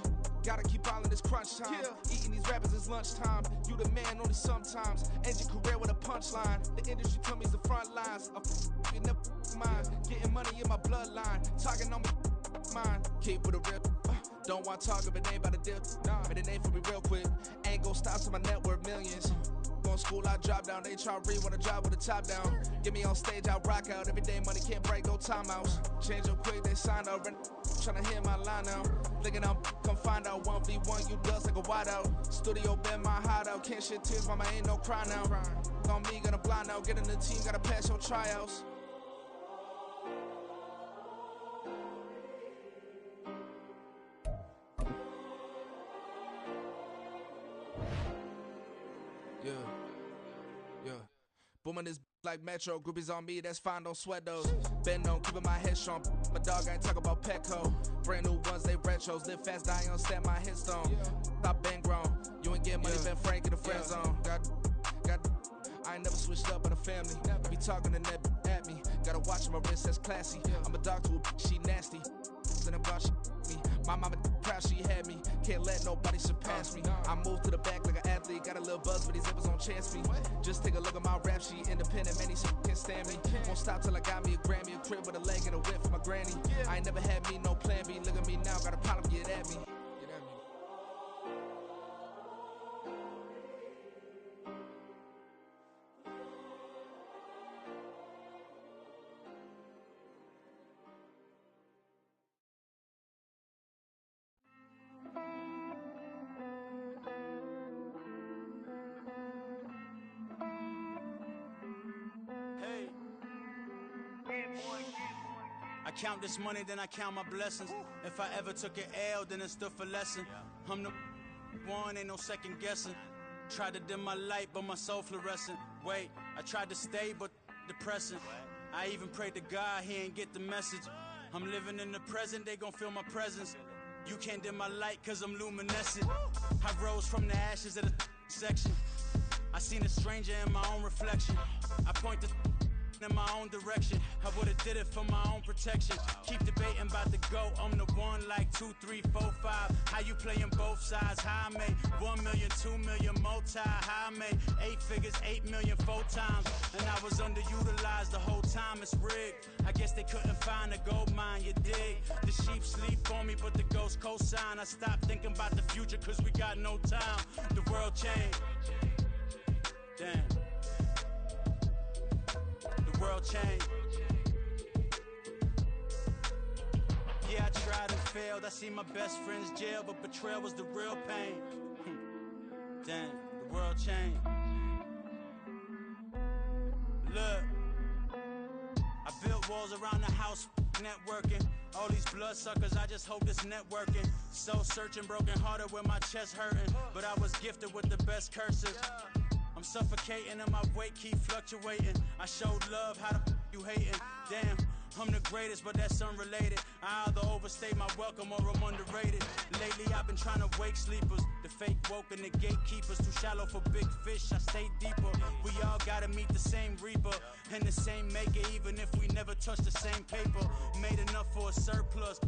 Gotta keep all in this crunch time. Eating these rappers is lunchtime. You the man only sometimes. End your career with a punchline. The industry told me it's the front lines. I'm never mine. Getting money in my bloodline. Talking on me, mine. Keep with a real. Don't want to talk if it ain't about a deal. But it ain't for me real quick. Ain't gon' stop till my net worth millions. Going school, I drop down. They try to read when I drive with the top down. Get me on stage, I rock out. Every day money can't break, no timeouts. Change up quick, they sign up. Tryna hear my line now. Thinking I'm come find out 1v1, you dust like a wideout. Studio been my hideout. Can't shed tears, mama ain't no cry now. On me, gonna blind out. Get in the team, gotta pass your tryouts. Yeah. Booming this like Metro. Groupies on me, that's fine, don't sweat those. Bend on, keeping my head strong. My dog ain't talk about Petco. Brand new ones, they retros. Live fast, die on, stand my headstone. Stop been grown. You ain't get money, been frank in the friend zone. I ain't never switched up on a family. Be talking to that at me. Gotta watch my wrist, that's classy. I'm a dog to a she nasty. Then about she me. My mama proud she had me. Can't let nobody surpass me. I move to the back like an athlete. Got a little buzz, but these zippers on chance me. Just take a look at my rap sheet. Independent, many can't stand me. Won't stop till I got me a Grammy, a crib with a leg and a whip for my granny. I ain't never had me no plan B. Look at me now, got a problem, get at me. I count this money, then I count my blessings. If I ever took an L, then it stood for lesson. I'm the one, ain't no second guessing. Tried to dim my light, but my soul fluorescent. Wait, I tried to stay, but depressing. I even prayed to God, he ain't get the message. I'm living in the present, they gon' feel my presence. You can't dim my light, cause I'm luminescent. I rose from the ashes of the section. I seen a stranger in my own reflection. I point the in my own direction. I would've did it for my own protection. Keep debating about the GOAT. I'm the one like 2, 3, 4, 5. How you playing both sides? How I made 1 million, 2 million, multi. How I made 8 figures, 8 million, 4 times. And I was underutilized the whole time. It's rigged. I guess they couldn't find a gold mine, you dig? The sheep sleep on me, but the ghost cosign. I stopped thinking about the future, cause we got no time. The world changed. Damn. The world changed. Yeah, I tried and failed. I seen my best friends jail, but betrayal was the real pain. Damn, the world changed. Look, I built walls around the house, networking. All these bloodsuckers, I just hope this networking. Soul searching, broken hearted with my chest hurting. But I was gifted with the best curses. I'm I'm suffocating and my weight keep fluctuating. I showed love, how the you hating? Damn, I'm the greatest, but that's unrelated. I either overstay my welcome or I'm underrated. Lately I've been trying to wake sleepers. The fake woke and the gatekeepers. Too shallow for big fish, I stay deeper. We all gotta meet the same reaper and the same maker, even if we never touch the same paper. Made enough for a surplus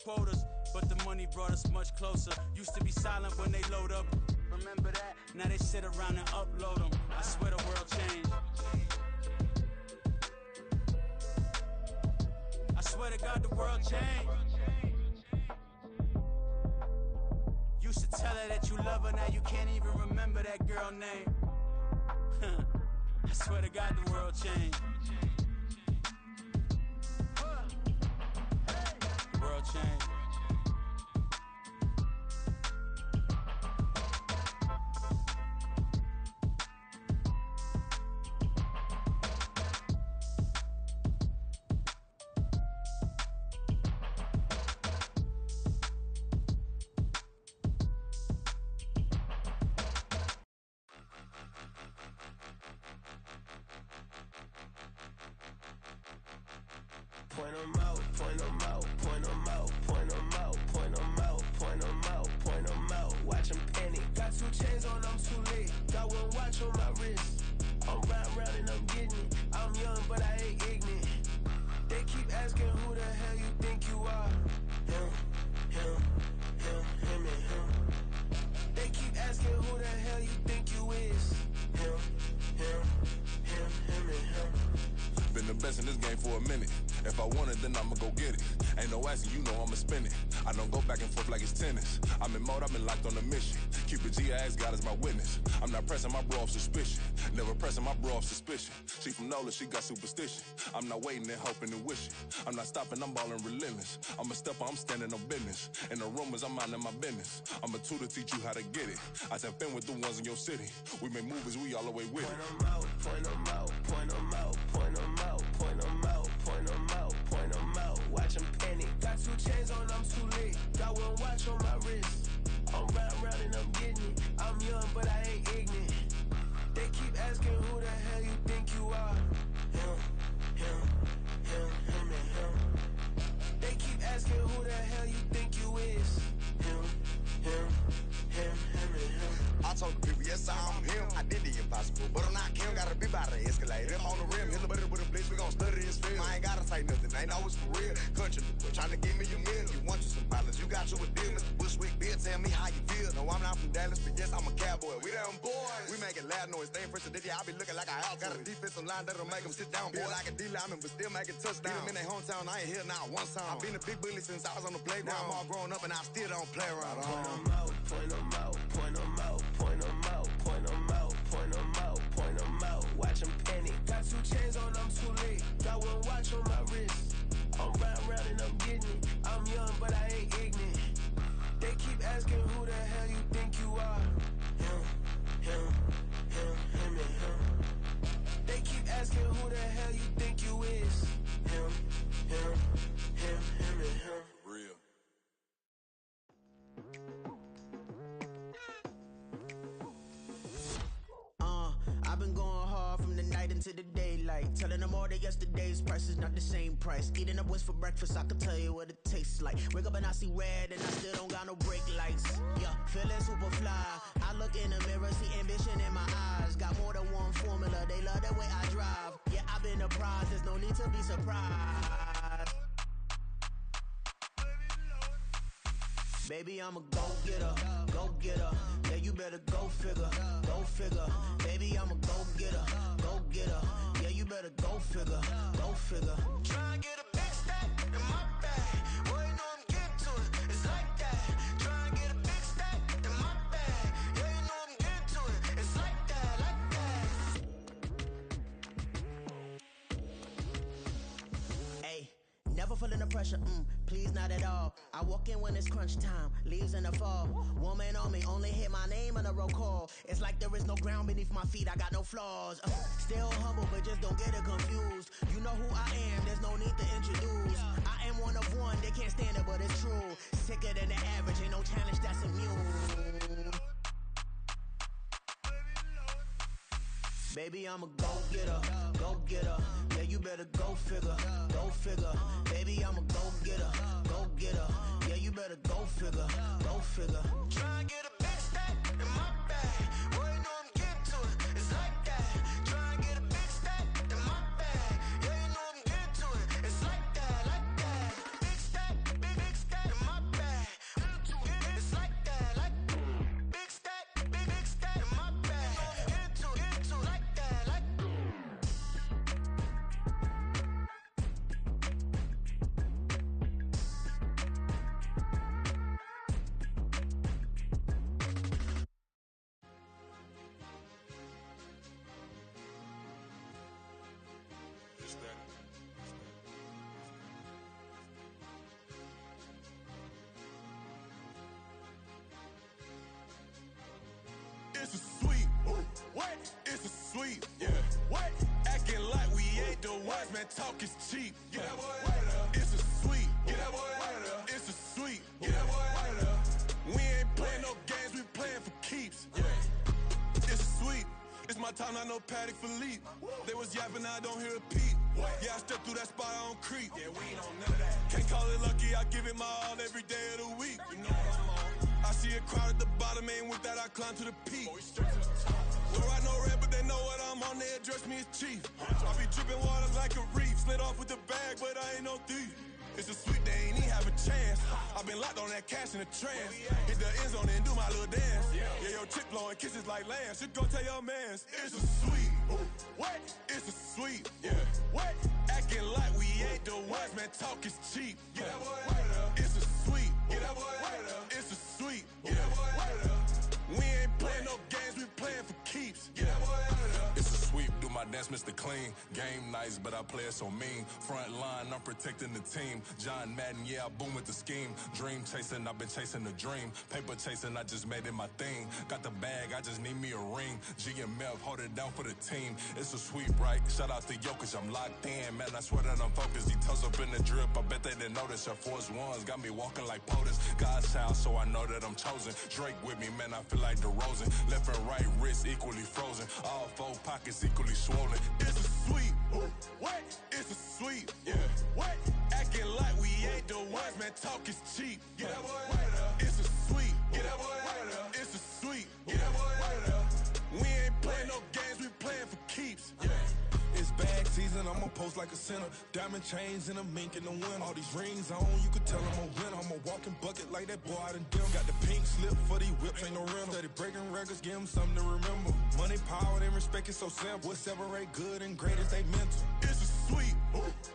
quotas, but the money brought us much closer. Used to be silent when they load up. Remember that? Now they sit around and upload them. I swear the world changed. I swear to God the world changed. Used to tell her that you love her, now you can't even remember that girl name. I swear to God the world changed. The world changed. Point 'em out, point 'em out, point 'em out, point 'em out, point 'em out, point 'em out, point 'em out. Watch 'em panic. Got 2 chains on, I'm too late. Got 1 watch on my wrist. I'm riding round and I'm getting it. I'm young, but I ain't ignorant. They keep asking who the hell you think you are. Him, him, him, him, and him. They keep asking who the hell you think you is. Him, him, him, him, and him. Been the best in this game for a minute. If I want it, then I'ma go get it. Ain't no asking, you know I'ma spin it. I don't go back and forth like it's tennis. I'm in mode, I've been locked on a mission. Keep it G, I ask God as my witness. I'm not pressing my bro off suspicion. Never pressing my bro off suspicion. She from NOLA, she got superstition. I'm not waiting and hoping and wishing. I'm not stopping, I'm balling relentless. I'm a stepper, I'm standing on business. In the rumors, I'm minding my business. I'm a tutor, teach you how to get it. I tap in with the ones in your city. We make movies, we all the way with it. Point 'em out, point 'em out, point 'em out, point 'em out, point 'em out, point 'em out, point 'em out. Watch 'em panic. Got 2 chains on, I'm too late. Got 1 watch on my wrist. I'm riding round and I'm getting it. I'm young, but I ain't ignorant. They keep asking who the hell you think you are. Him, him, him, him, and him. They keep asking who the hell you think you is. Him, him, him, him, and him. I told the people, yes, I'm him. I did the impossible, but I'm not Kim. Gotta be by the escalator. On the rim, hit the butter with a blitz. We gon' study this film. I ain't gotta say nothing. Ain't always for real. Country boy, tryna give me a meal. You want you some violence? You got you a deal. Mr. Bushwick, Bill, tell me how you feel. No, I'm not from Dallas, but yes, I'm a cowboy. We them boys. We making loud noise. Staying first today, I be looking like a house. Got a defensive line that'll make them sit down. Feel like a D lineman, but still making touchdowns. Beat them in their hometown. I ain't here now one time. I've been a big bully since I was on the playground. Now I'm all grown up and I still don't play around. Point 'em out, point 'em out, point 'em out, point 'em out, point 'em out, point 'em out, point 'em out. Watch 'em panic. Got 2 chains on, I'm too late. Got 1 watch on my wrist. I'm riding round and I'm getting it. I'm young, but I ain't ignorant. They keep asking who the hell you think you are. Him, him, him, him, and him. They keep asking who the hell you think you is. Him, him, him, him, and him. Real. I've been going hard from the night into the daylight. Telling them all that yesterday's price is not the same price. Eating up wings for breakfast, I can tell you what it tastes like. Wake up and I see red and I still don't got no brake lights. Yeah, feeling super fly. I look in the mirror, see ambition in my eyes. Got more than one formula, they love the way I drive. Yeah, I've been a prize, there's no need to be surprised. Baby, I'm a go-getter, go-getter. Yeah, you better go figure, go figure. Baby, I'm a go-getter, go-getter. Yeah, you better go figure, go figure. Try and get a big stack in my bag. Boy, you know I'm getting to it, it's like that. Try and get a big stack in my bag. Yeah, you know I'm getting to it, it's like that, like that. Hey, never feeling the pressure, please not at all. I walk in when it's crunch time, leaves in the fall. Woman on me, only hit my name on a roll call. It's like there is no ground beneath my feet, I got no flaws. Still humble, but just don't get it confused. You know who I am, there's no need to introduce. I am one of one, they can't stand it, but it's true. Sicker than the average, ain't no challenge that's immune. Baby, I'm a go-getter, go-getter. Yeah, you better go figure, go figure. Baby, I'm a go-getter, go-getter. Yeah, you better go figure, go figure. Try and get a big stack in my bag. Boy, you know I'm getting to it. It's like that. Try and get a big stack in my bag. Yeah, you know I'm getting to it. It's like that, like that. Big stack in my bag. It's like that, like big stack in my bag. Get to like that, like. It's a sweep. What? It's a sweep. Yeah. What? Acting like we ain't the ones, man. Talk is cheap. Get that boy out of there. It's a sweep. Get that boy out of there. It's a sweep. Get that boy out of there. We ain't playing no games. We playing for keeps. Yeah. It's a sweep. It's my time, I know Paddock Philippe. They was yapping, I don't hear a peep. Yeah, I step through that spot, I don't creep. Yeah, we ain't on none of that. Can't call it lucky, I give it my all every day of the week. You know what I'm on. I see a crowd at the bottom, ain't with that, I climb to the peak. Don't ride no red, but they know what I'm on, they address me as chief. I be dripping water like a reef, slid off with the bag, but I ain't no thief. It's a sweet, they ain't even have a chance. I've been locked on that cash in a trance. Hit the end zone and do my little dance. Yeah, your chick blowing kisses like lambs. Should go tell your mans. It's a sweet. What? It's a sweet. Yeah. What? Acting like we ain't the ones, man. Talk is cheap. Get that boy out of there. It's a sweet. Get that boy out of there. It's a sweet. Get that boy out of there. We ain't playing no games, we playing for keeps. Get that boy out of there. It's a sweep, do my dance, Mr. Clean. Game nice, but I play it so mean. Front line, I'm protecting the team. John Madden, yeah, I boom with the scheme. Dream chasing, I've been chasing the dream. Paper chasing, I just made it my thing. Got the bag, I just need me a ring. GMF, hold it down for the team. It's a sweep, right? Shout out to Jokic, I'm locked in. Man, I swear that I'm focused. He toes up in the drip, I bet they didn't notice. Air Force Ones got me walking like POTUS. God's child, so I know that I'm chosen. Drake with me, man, I feel like DeRozan. Left and right wrist equally frozen. All four pockets equally swollen. It's a sweep. What? It's a sweep. Yeah. What? Acting like we ain't the ones, man. Talk is cheap. Get that boy out of there. It's a sweep. Get that boy out of there. It's a sweep. Get that boy out of there. We ain't playing no games, we playing for keeps. Yeah. It's bag season, I'ma post like a sinner. Diamond chains and a mink in the wind. All these rings on, you could tell I'm a winner. I'm a walking bucket like that boy out in dim. Got the pink slip for these whips, ain't no rental. Steady breaking records, give them something to remember. Money, power, and respect is so simple. What separate good and great is they mental. It's a sweep.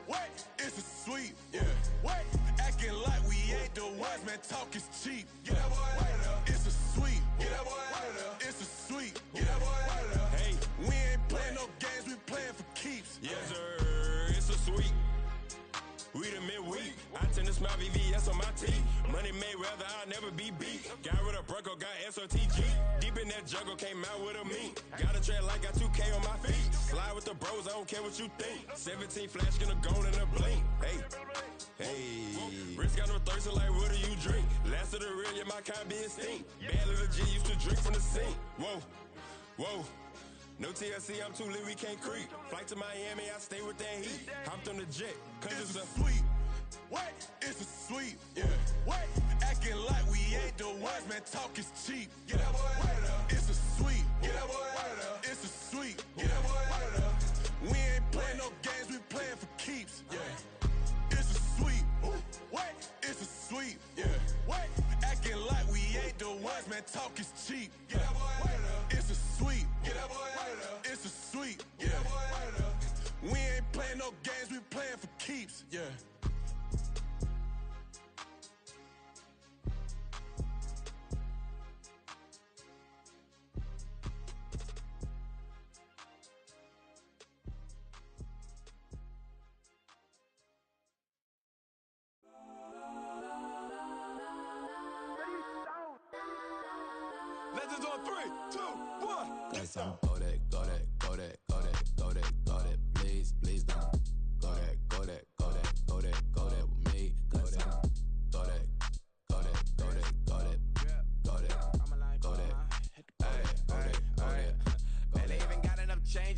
What? It's a sweep. Yeah. What? Acting like we ain't the ones, man. Talk is cheap. Get that boy out of there. It's a sweep. Get that boy out of there. It's a sweep. Get that boy out of there. Hey, we ain't playing no games, we playing for keeps. Yes, sir. It's a sweep. We the midweek. I tend to smile VVS on my teeth. Money made rather I'll never be beat. Got rid of Bronco, got SOTG. Deep in that jungle, came out with a meat. Got a tread like got 2K on my feet. Slide with the bros, I don't care what you think. 17 flash, gonna go in a blink. Hey. Hey, Rich got no thirst, like what do you drink? Last of the real, yeah, my kind be extinct. Bad little G used to drink from the sink. Whoa, whoa. No TLC, I'm too lit, we can't creep. Flight to Miami, I stay with that heat. Hopped on the jet, cause it's a sweep. What? It's a sweep. Yeah. What? Acting like we ain't the ones, man. Talk is cheap. Get that boy out of there. It's a sweep. Get that boy out of there. It's a sweep. Get that boy out of there. We ain't playing no games, we playing for keeps. Yeah. It's a sweep. What? It's a sweep. Yeah. What? Acting like we ain't the ones, man. Talk is cheap. Get that boy out of there. It's a sweep. Get that boy out of there. It's a sweep. Get that boy out of there. We ain't playing no games, we playing for keeps. Yeah. Legends on 3, 2, 1. Cause I'm go that, go that, go that, go that, go that, go that, please, please don't. Go that, go that, go that, go that, go that with me. Cause I'm go that, go that, go that, go that, go that, go that, go that, go that, go that. Man, they even got enough change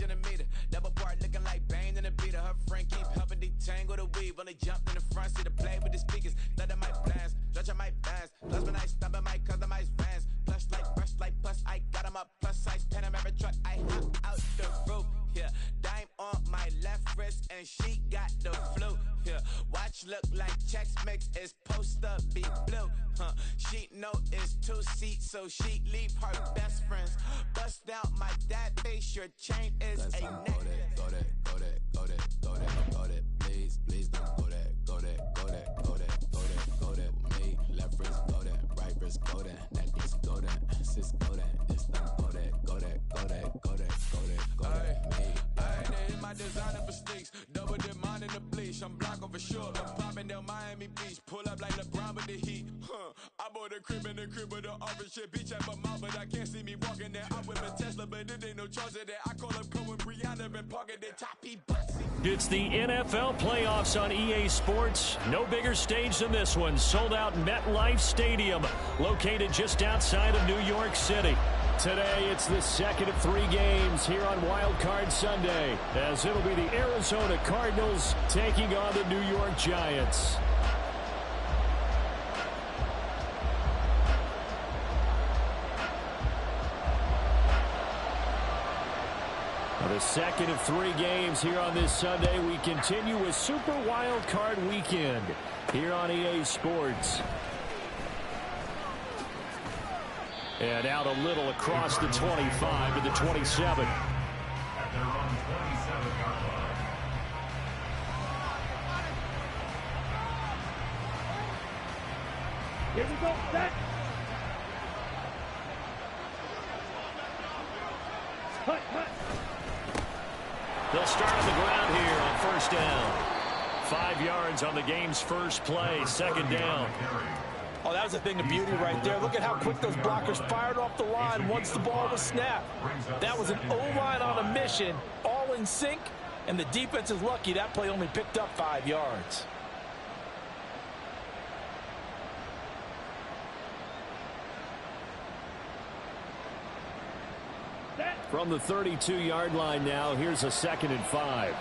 when they jumped in the front, see the play with the speakers. Let them might blast, judge I might pass. Plus when I stop at my customize fans. Plush like brush like plus I got them up plus size Panamera truck. I hop out the roof. Yeah, dime on my left wrist and she got the flu. Yeah, watch look like checks mix is post up be blue. She know it's 2 seats, so she leave her best friends. Bust down my dad face, your chain is a neck. Go that, please don't go that with me. Left wrist go that, right wrist go that, necklace go that, sis go that, this don't go that, me. They hit my designer for sneaks, double the mine in the bleach. I'm block over short, I'm popping down Miami Beach. Pull up like LeBron with the heat. I bought a crib in the crib with the orange shit. Beach at my mouth, but I can't see me walking there. I whip a Tesla, but it ain't no charge of that. I call up Cohen, Brianna, and Parker, the top he boxy. It's the NFL playoffs on EA Sports. No bigger stage than this one. Sold out MetLife Stadium, located just outside of New York City. Today, it's the second of 3 games here on Wild Card Sunday, as it'll be the Arizona Cardinals taking on the New York Giants. The second of 3 games here on this Sunday. We continue with Super Wild Card Weekend here on EA Sports. And out a little across the 25 to the 27. At their own 27-yard line. Here we go, set. Cut. They'll start on the ground here on first down. 5 yards on the game's first play, second down. Oh, that was a thing of beauty right there. Look at how quick those blockers fired off the line once the ball was snapped. That was an O-line on a mission, all in sync, and the defense is lucky that play only picked up 5 yards. From the 32-yard line now, here's a 2nd and 5.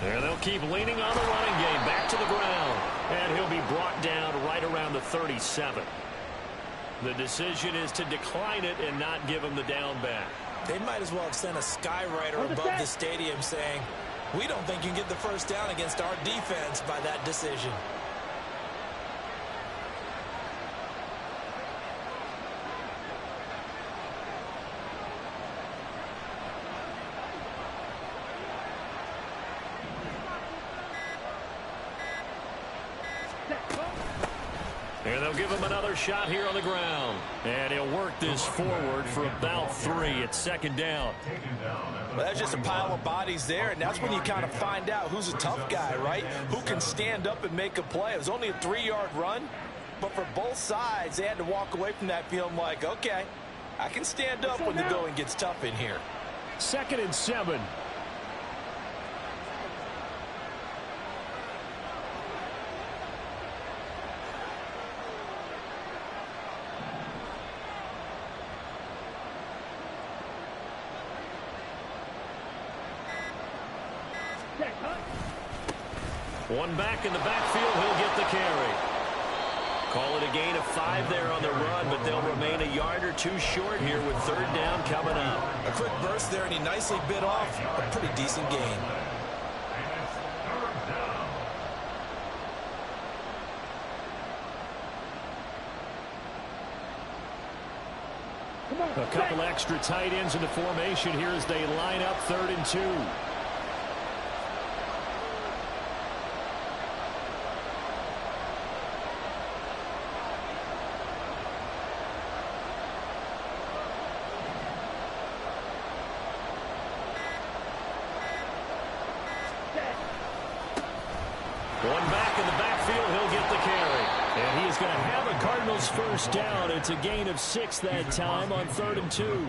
And they'll keep leaning on the running game. Back to the ground. And he'll be brought down right around the 37. The decision is to decline it and not give him the down back. They might as well have sent a skywriter above the stadium saying, we don't think you can get the first down against our defense by that decision. And they'll give him another shot here on the ground. And he'll work this forward for about 3 at second down. Well, that's just a pile of bodies there, and that's when you kind of find out who's a tough guy, right? Who can stand up and make a play. It was only a 3-yard run, but for both sides, they had to walk away from that feeling like, okay, I can stand up when the going gets tough in here. 2nd and 7. One back in the backfield, he'll get the carry. Call it a gain of 5 there on the run, but they'll remain a yard or 2 short here with 3rd down coming up. A quick burst there, and he nicely bit off a pretty decent gain. A couple extra tight ends in the formation here as they line up 3rd and 2. Going back in the backfield, he'll get the carry. And he is going to have a Cardinals first down. It's a gain of 6 that time on 3rd and 2.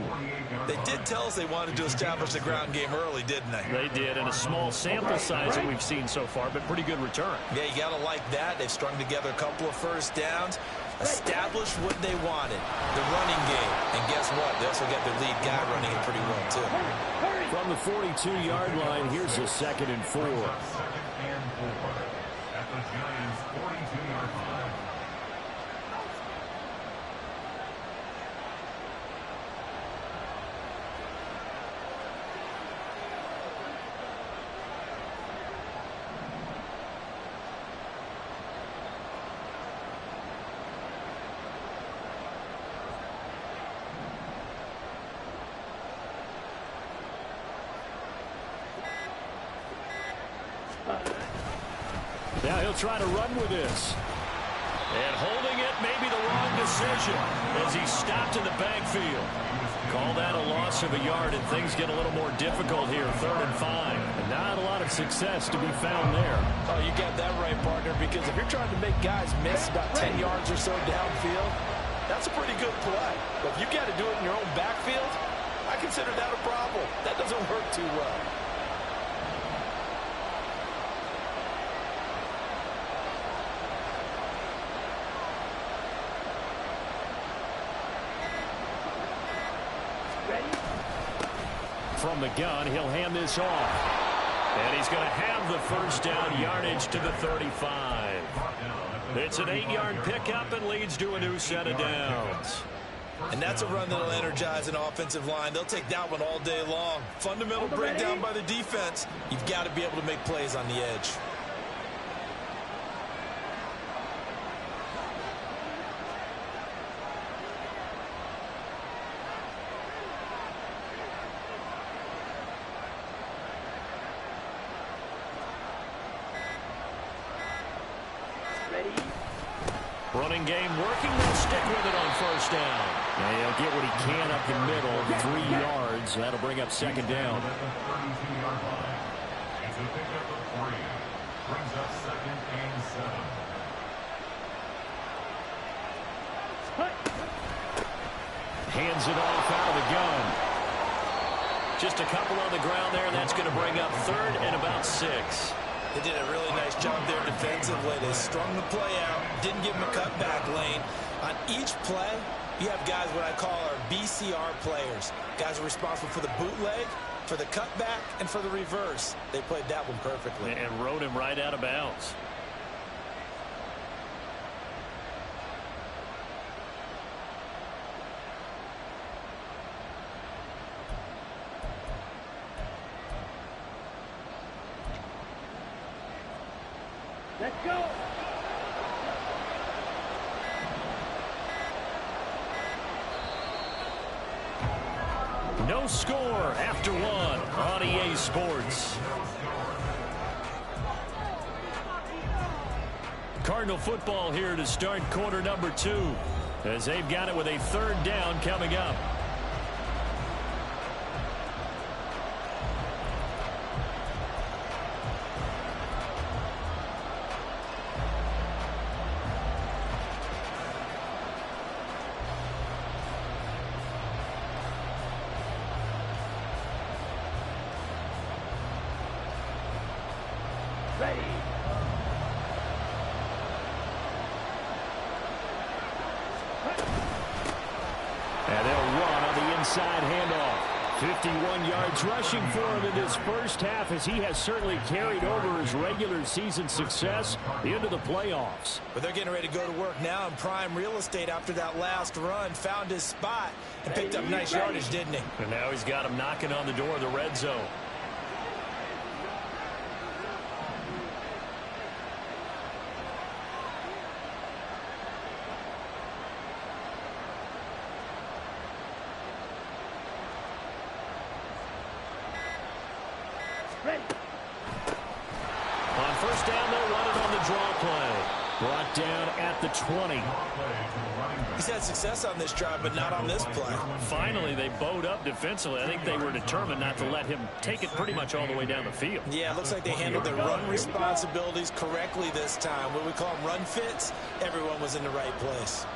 They did tell us they wanted to establish the ground game early, didn't they? They did, and a small sample size that we've seen so far, but pretty good return. Yeah, you got to like that. They've strung together a couple of first downs, established what they wanted, the running game. And guess what? They also got their lead guy running it pretty well, too. From the 42-yard line, here's a 2nd and 4. At the Giants' 42-yard line. Now he'll try to run with this. And holding it may be the wrong decision as he stopped in the backfield. Call that a loss of a yard, and things get a little more difficult here, 3rd and 5. And not a lot of success to be found there. Oh, you got that right, partner, because if you're trying to make guys miss about 10 yards or so downfield, that's a pretty good play. But if you got to do it in your own backfield, I consider that a problem. That doesn't work too well. From the gun, he'll hand this off. And he's going to have the first down yardage to the 35. It's an 8-yard pickup and leads to a new set of downs. And that's a run that'll energize an offensive line. They'll take that one all day long. Fundamental breakdown by the defense. You've got to be able to make plays on the edge. Running game working. They'll stick with it on first down. And he'll get what he can up the middle, 3 yards. That'll bring up 2nd down. It's a pickup of 3. Brings up 2nd and 7. Hands it off out of the gun. Just a couple on the ground there, and that's going to bring up 3rd and about 6. They did a really nice job there defensively. They strung the play out, didn't give him a cutback lane. On each play, you have guys what I call our BCR players. Guys are responsible for the bootleg, for the cutback, and for the reverse. They played that one perfectly. And rode him right out of bounds. Let's go. No score after 1 on EA Sports. Cardinal football here to start quarter number 2 as they've got it with a 3rd down coming up. And they'll run on the inside handoff. 51 yards rushing for him in this first half as he has certainly carried over his regular season success into the playoffs. But they're getting ready to go to work now in prime real estate after that last run. Found his spot and picked up nice yardage, didn't he? And now he's got him knocking on the door of the red zone. On first down, they'll run it on the draw play. Brought down at the 20. You had success on this drive, but not on this play. Finally, they bowed up defensively. I think they were determined not to let him take it pretty much all the way down the field. Yeah, it looks like they handled their run responsibilities correctly this time. What we call them run fits, everyone was in the right place.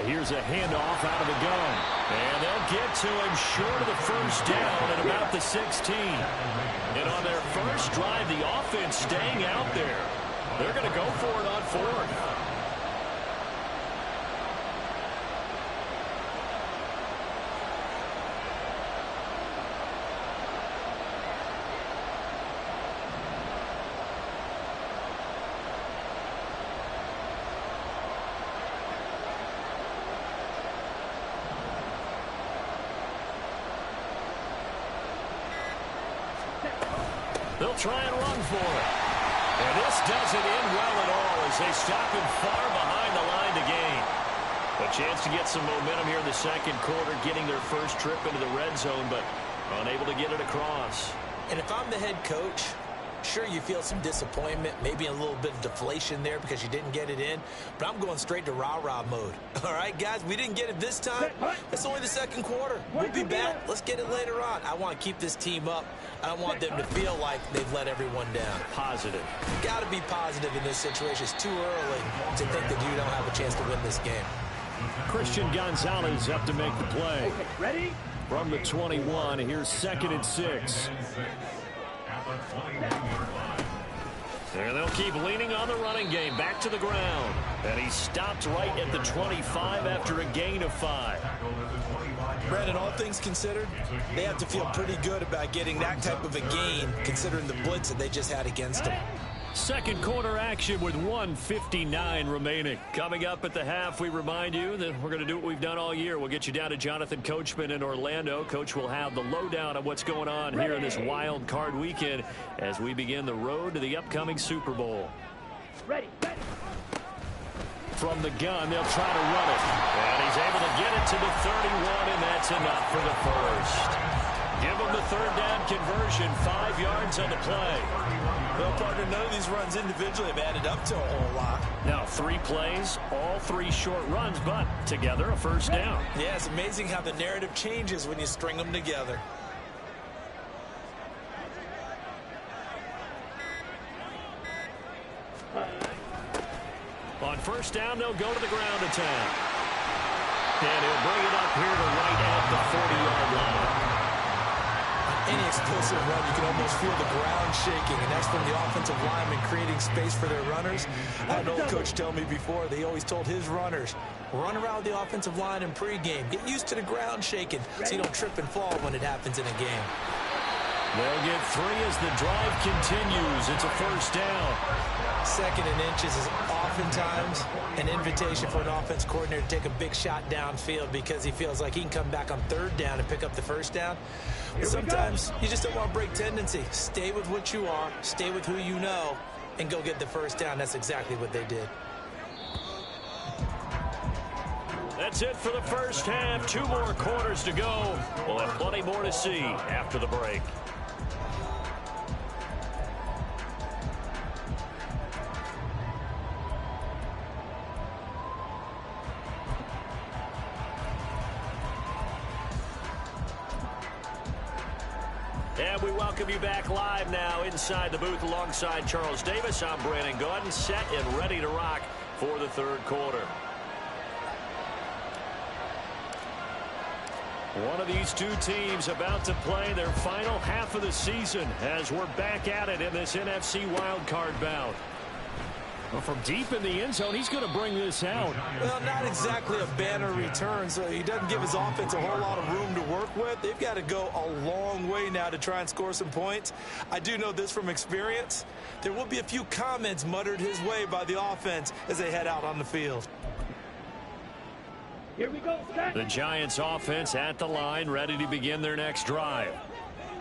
Here's a handoff out of the gun. And they'll get to him short of the first down at about the 16. And on their first drive, the offense staying out there. They're going to go for it on fourth. They'll try and run for it. And this doesn't end well at all as they stop him far behind the line to gain. A chance to get some momentum here in the second quarter, getting their first trip into the red zone, but unable to get it across. And if I'm the head coach, sure, you feel some disappointment, maybe a little bit of deflation there because you didn't get it in, but I'm going straight to rah-rah mode. All right, guys, we didn't get it this time. It's only the second quarter. We'll be back. Let's get it later on. I want to keep this team up. I don't want them to feel like they've let everyone down. Positive. Got to be positive in this situation. It's too early to think that you don't have a chance to win this game. Christian Gonzalez up to make the play. Okay, ready? From the 21, here's 2nd and 6. And they'll keep leaning on the running game. Back to the ground. And he stopped right at the 25 after a gain of 5. Brandon, all things considered, they have to feel pretty good about getting that type of a gain considering the blitz that they just had against them. Second quarter action with 1:59 remaining. Coming up at the half, we remind you that we're going to do what we've done all year. We'll get you down to Jonathan Coachman in Orlando. Coach will have the lowdown on what's going on here in this wild card weekend as we begin the road to the upcoming Super Bowl. Ready. From the gun, they'll try to run it. And he's able to get it to the 31, and that's enough for the first. Give him the third down conversion, 5 yards on the play. Well, partner, none of these runs individually have added up to a whole lot. Now, 3 plays, all 3 short runs, but together a first down. Yeah, it's amazing how the narrative changes when you string them together. On first down, they'll go to the ground attack. And he'll bring it up here to right at the 40-yard line. Any explosive run, you can almost feel the ground shaking, and that's from the offensive linemen creating space for their runners. I had an old coach tell me before, they always told his runners, run around the offensive line in pregame. Get used to the ground shaking so you don't trip and fall when it happens in a game. They'll get 3 as the drive continues. It's a first down. 2nd and inches is oftentimes an invitation for an offense coordinator to take a big shot downfield because he feels like he can come back on 3rd down and pick up the first down. But sometimes you just don't want to break tendency. Stay with what you are, stay with who you know, and go get the first down. That's exactly what they did. That's it for the first half. 2 more quarters to go. We'll have plenty more to see after the break. And we welcome you back live now inside the booth alongside Charles Davis. I'm Brandon Gaudin, set and ready to rock for the 3rd quarter. One of these 2 teams about to play their final half of the season as we're back at it in this NFC wildcard bout. Well, from deep in the end zone, he's going to bring this out. Well, not exactly a banner return, so he doesn't give his offense a whole lot of room to work with. They've got to go a long way now to try and score some points. I do know this from experience. There will be a few comments muttered his way by the offense as they head out on the field. Here we go, set. The Giants offense at the line, ready to begin their next drive.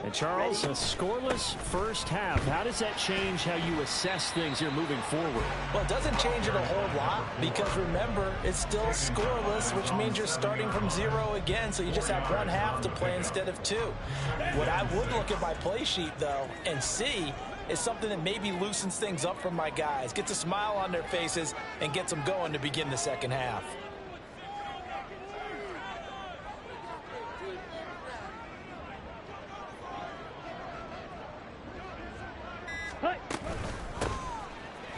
And Charles, a scoreless first half. How does that change how you assess things here moving forward? Well, it doesn't change it a whole lot because, remember, it's still scoreless, which means you're starting from 0 again, so you just have one half to play instead of 2. What I would look at my play sheet, though, and see is something that maybe loosens things up for my guys, gets a smile on their faces, and gets them going to begin the second half.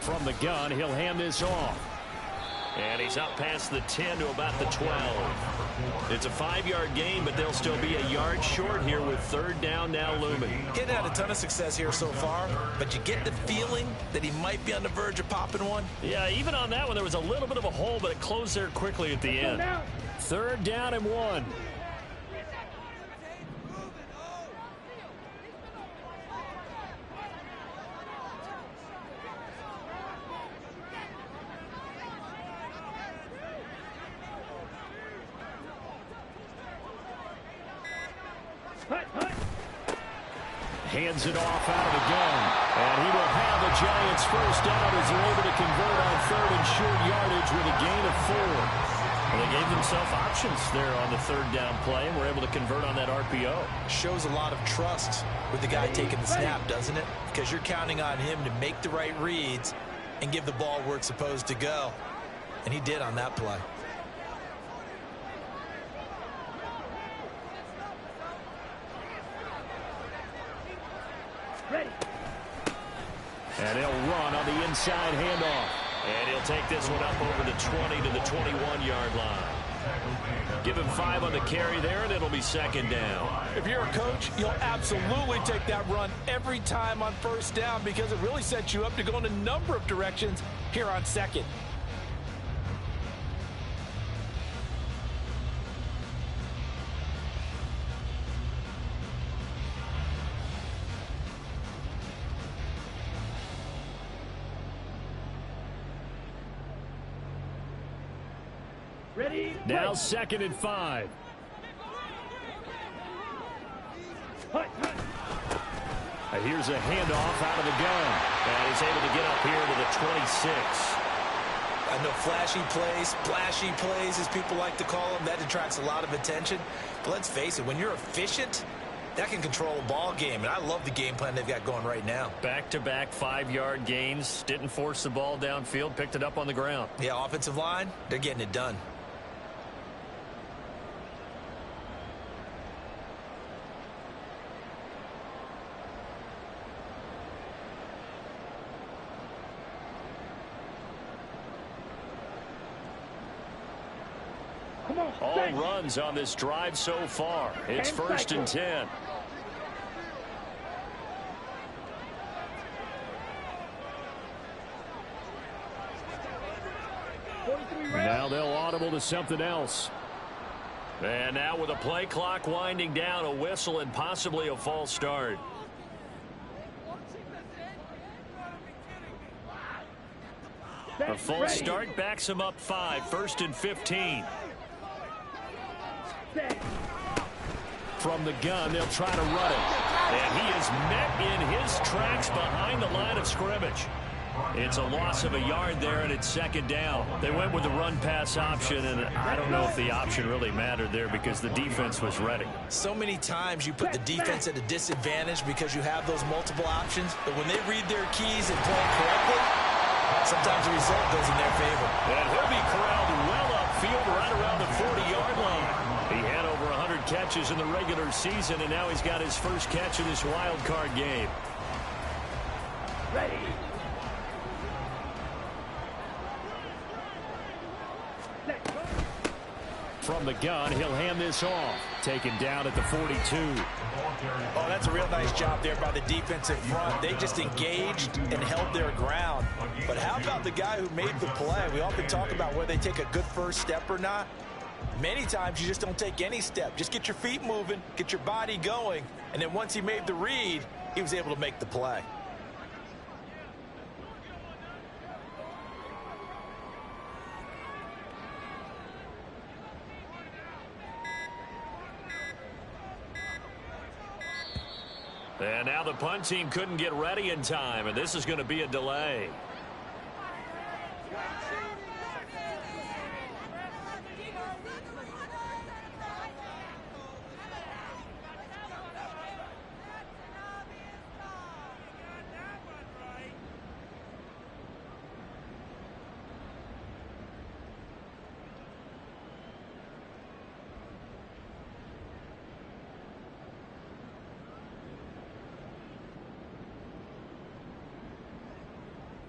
From the gun, he'll hand this off. And he's up past the 10 to about the 12. It's a 5-yard gain, but they'll still be a yard short here with third down now looming. Getting had a ton of success here so far, but you get the feeling that he might be on the verge of popping one. Yeah, even on that one, there was a little bit of a hole, but it closed there quickly at the end. Third down and 1. Hands it off out of the gun. And he will have the Giants first down as they're able to convert on third and short yardage with a gain of 4. Well, they gave themselves options there on the third down play and were able to convert on that RPO. Shows a lot of trust with the guy taking the snap, doesn't it? Because you're counting on him to make the right reads and give the ball where it's supposed to go. And he did on that play. And he'll run on the inside handoff. And he'll take this one up over the 20 to the 21-yard line. Give him 5 on the carry there, and it'll be second down. If you're a coach, you'll absolutely take that run every time on first down because it really sets you up to go in a number of directions here on second. Ready? Now second and 5. Here's a handoff out of the gun. And he's able to get up here to the 26. I know flashy plays, splashy plays, as people like to call them, that attracts a lot of attention. But let's face it, when you're efficient, that can control a ball game. And I love the game plan they've got going right now. Back-to-back 5-yard gains. Didn't force the ball downfield. Picked it up on the ground. Yeah, offensive line, they're getting it done. All runs on this drive so far. It's first and 10. Now they'll audible to something else. And now with a play clock winding down, a whistle and possibly a false start. A false start backs him up 5. First and 15. From the gun, they'll try to run it. And he is met in his tracks behind the line of scrimmage. It's a loss of a yard there, and it's second down. They went with the run-pass option, and I don't know if the option really mattered there because the defense was ready. So many times you put the defense at a disadvantage because you have those multiple options, but when they read their keys and play correctly, sometimes the result goes in their favor. And he'll be corralled well upfield right around the 40-yard line. He had over 100 catches in the regular season, and now he's got his first catch in this wild card game. Ready. From the gun. He'll hand this off. Taken down at the 42. Oh, that's a real nice job there by the defensive front. They just engaged and held their ground. But how about the guy who made the play? We often talk about whether they take a good first step or not. Many times you just don't take any step. Just get your feet moving, get your body going, and then once he made the read, he was able to make the play. And now the punt team couldn't get ready in time, and this is going to be a delay.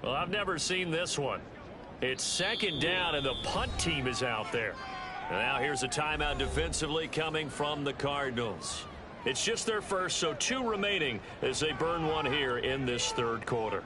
Well, I've never seen this one. It's second down, and the punt team is out there. And now here's a timeout defensively coming from the Cardinals. It's just their first, so 2 remaining as they burn one here in this third quarter.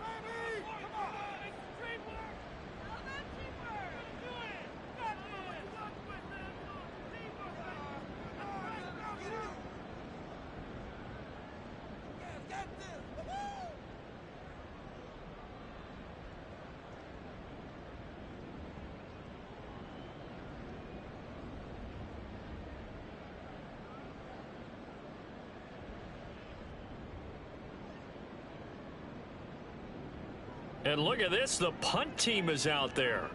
And look at this, the punt team is out there.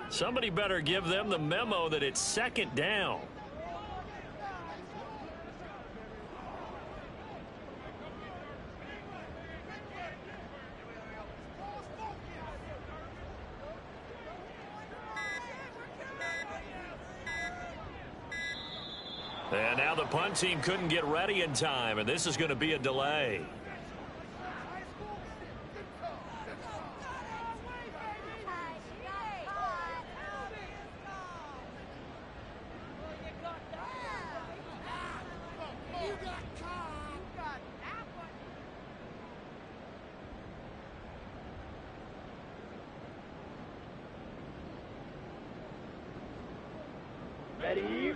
Somebody better give them the memo that it's second down. And now the punt team couldn't get ready in time, and this is going to be a delay.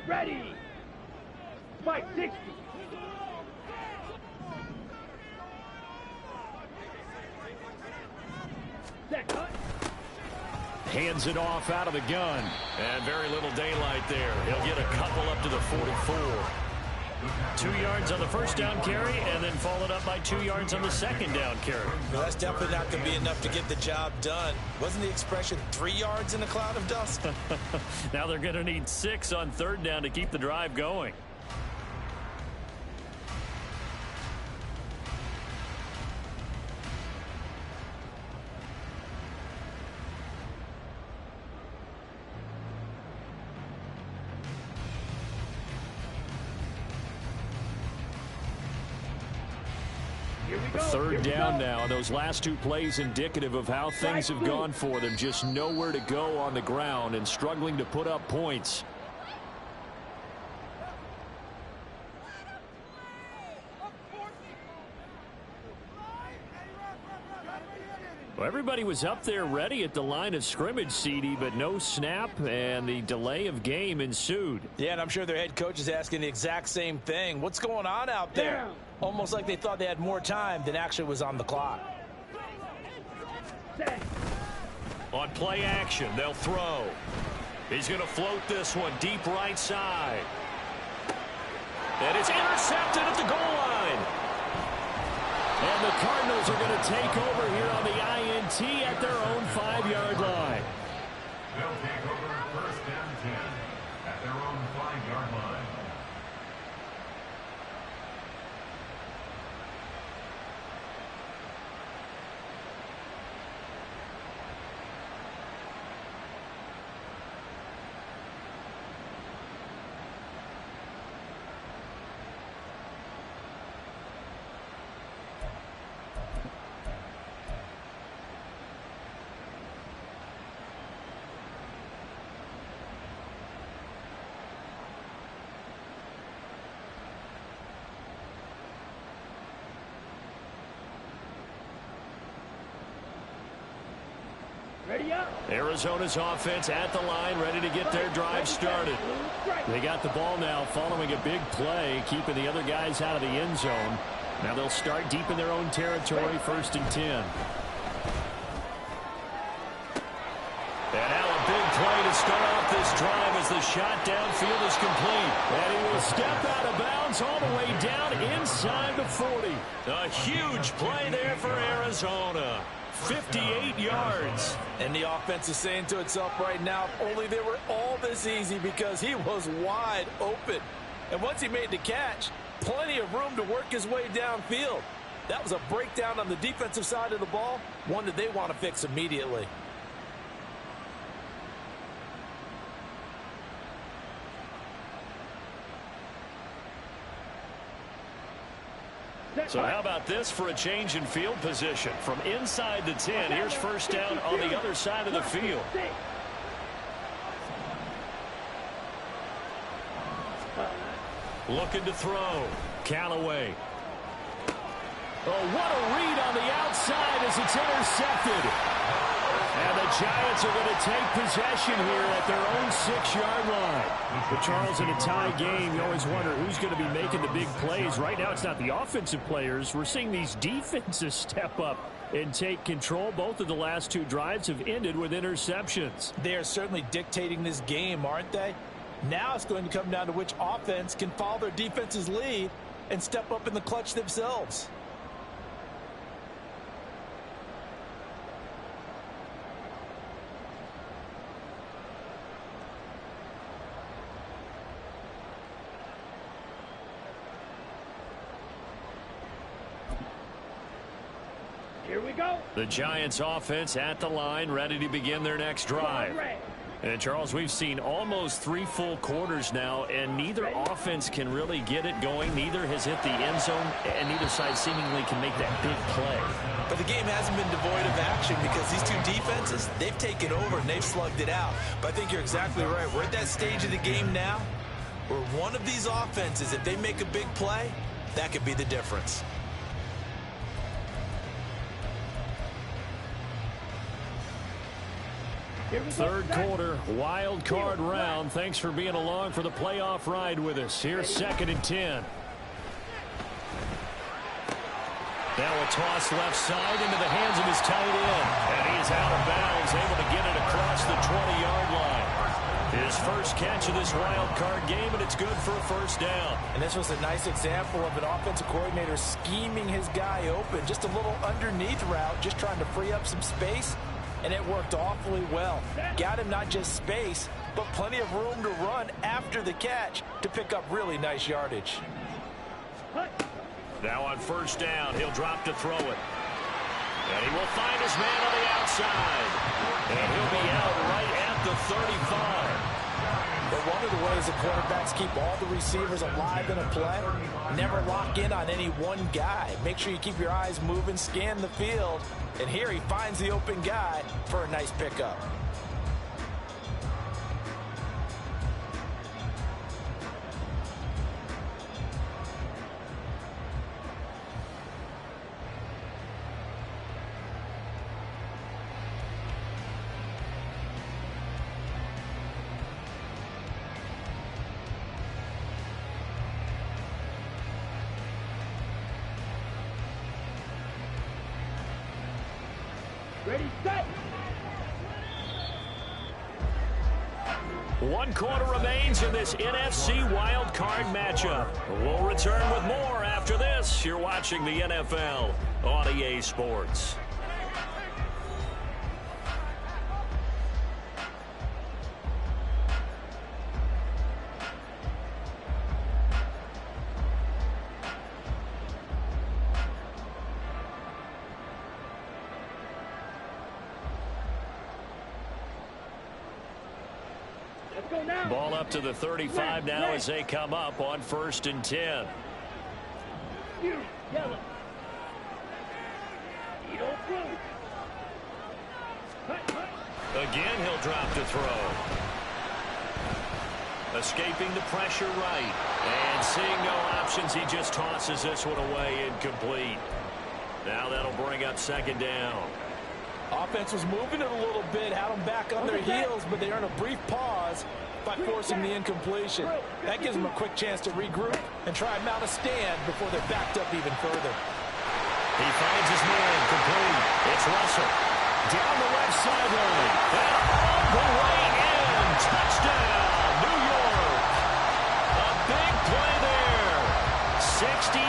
Ready. Mike 60. Hands it off out of the gun. And very little daylight there. He'll get a couple up to the 44. 2 yards on the first down carry, and then followed up by 2 yards on the second down carry. Well, that's definitely not going to be enough to get the job done. Wasn't the expression 3 yards in a cloud of dust? Now they're going to need 6 on third down to keep the drive going. Third down now, and those last 2 plays indicative of how things have gone for them. Just nowhere to go on the ground and struggling to put up points. Well, everybody was up there ready at the line of scrimmage, CD, but no snap, and the delay of game ensued. Yeah, and I'm sure their head coach is asking the exact same thing. What's going on out there? Almost like they thought they had more time than actually was on the clock. On play action, they'll throw. He's going to float this one deep right side. And it's intercepted at the goal line. And the Cardinals are going to take over here on the INT at their own 5-yard line. They'll take over first and 10 at their own 5-yard line. Ready up. Arizona's offense at the line, ready to get their drive started. They got the ball now following a big play, keeping the other guys out of the end zone. Now they'll start deep in their own territory, 1st and 10. And now a big play to start off this drive as the shot downfield is complete. And he will step out of bounds all the way down inside the 40. A huge play there for Arizona. 58 yards. And the offense is saying to itself right now, if only they were all this easy, because he was wide open. And once he made the catch, plenty of room to work his way downfield. That was a breakdown on the defensive side of the ball, one that they want to fix immediately. So how about this for a change in field position? From inside the 10, here's 1st down on the other side of the field. Looking to throw. Callaway. Oh, what a read on the outside as it's intercepted. And the Giants are going to take possession here at their own 6-yard line. But Charles, in a tie game, you always wonder who's going to be making the big plays. Right now, it's not the offensive players. We're seeing these defenses step up and take control. Both of the last 2 drives have ended with interceptions. They are certainly dictating this game, aren't they? Now it's going to come down to which offense can follow their defense's lead and step up in the clutch themselves. Here we go. The Giants offense at the line, ready to begin their next drive. And Charles, we've seen almost 3 full quarters now, and neither offense can really get it going. Neither has hit the end zone, and neither side seemingly can make that big play. But the game hasn't been devoid of action because these 2 defenses, they've taken over and they've slugged it out. But I think you're exactly right. We're at that stage of the game now where one of these offenses, if they make a big play, that could be the difference. Third quarter, wild card round. Thanks for being along for the playoff ride with us. Here's 2nd and 10. Now a toss left side into the hands of his tight end. And he's out of bounds, able to get it across the 20-yard line. His first catch of this wild card game, and it's good for a 1st down. And this was a nice example of an offensive coordinator scheming his guy open. Just a little underneath route, just trying to free up some space. And it worked awfully well. Got him not just space, but plenty of room to run after the catch to pick up really nice yardage. Now on 1st down, he'll drop to throw it. And he will find his man on the outside. And he'll be out right at the 35. But one of the ways the quarterbacks keep all the receivers alive in a play, never lock in on any one guy. Make sure you keep your eyes moving, scan the field. And here he finds the open guy for a nice pickup. Ready, set. 1 quarter remains in this NFC wild card matchup. We'll return with more after this. You're watching the NFL on EA Sports. Ball up to the 35 now as they come up on 1st and 10. Yellow. Again, he'll drop to throw. Escaping the pressure right. And seeing no options, he just tosses this one away incomplete. Now that'll bring up 2nd down. Offense was moving it a little bit, had them back on their heels, but they earned a brief pause by forcing the incompletion. That gives them a quick chance to regroup and try and mount a stand before they're backed up even further. He finds his man, complete. It's Russell. Down the left sideline. And all the way in. Touchdown, New York. A big play there. 65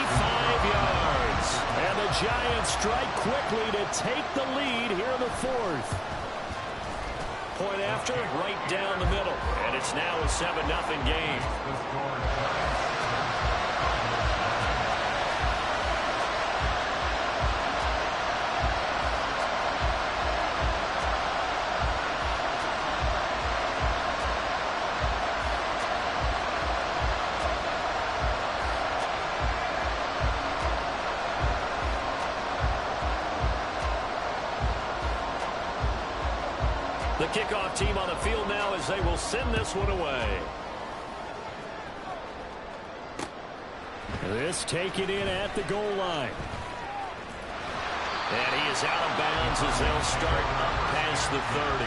yards. And the Giants strike quickly to take the lead here in the fourth. Point after, right down the middle. And it's now a 7-0 game. The kickoff team on the field now as they will send this one away. This taken in at the goal line. And he is out of bounds as they'll start up past the 30.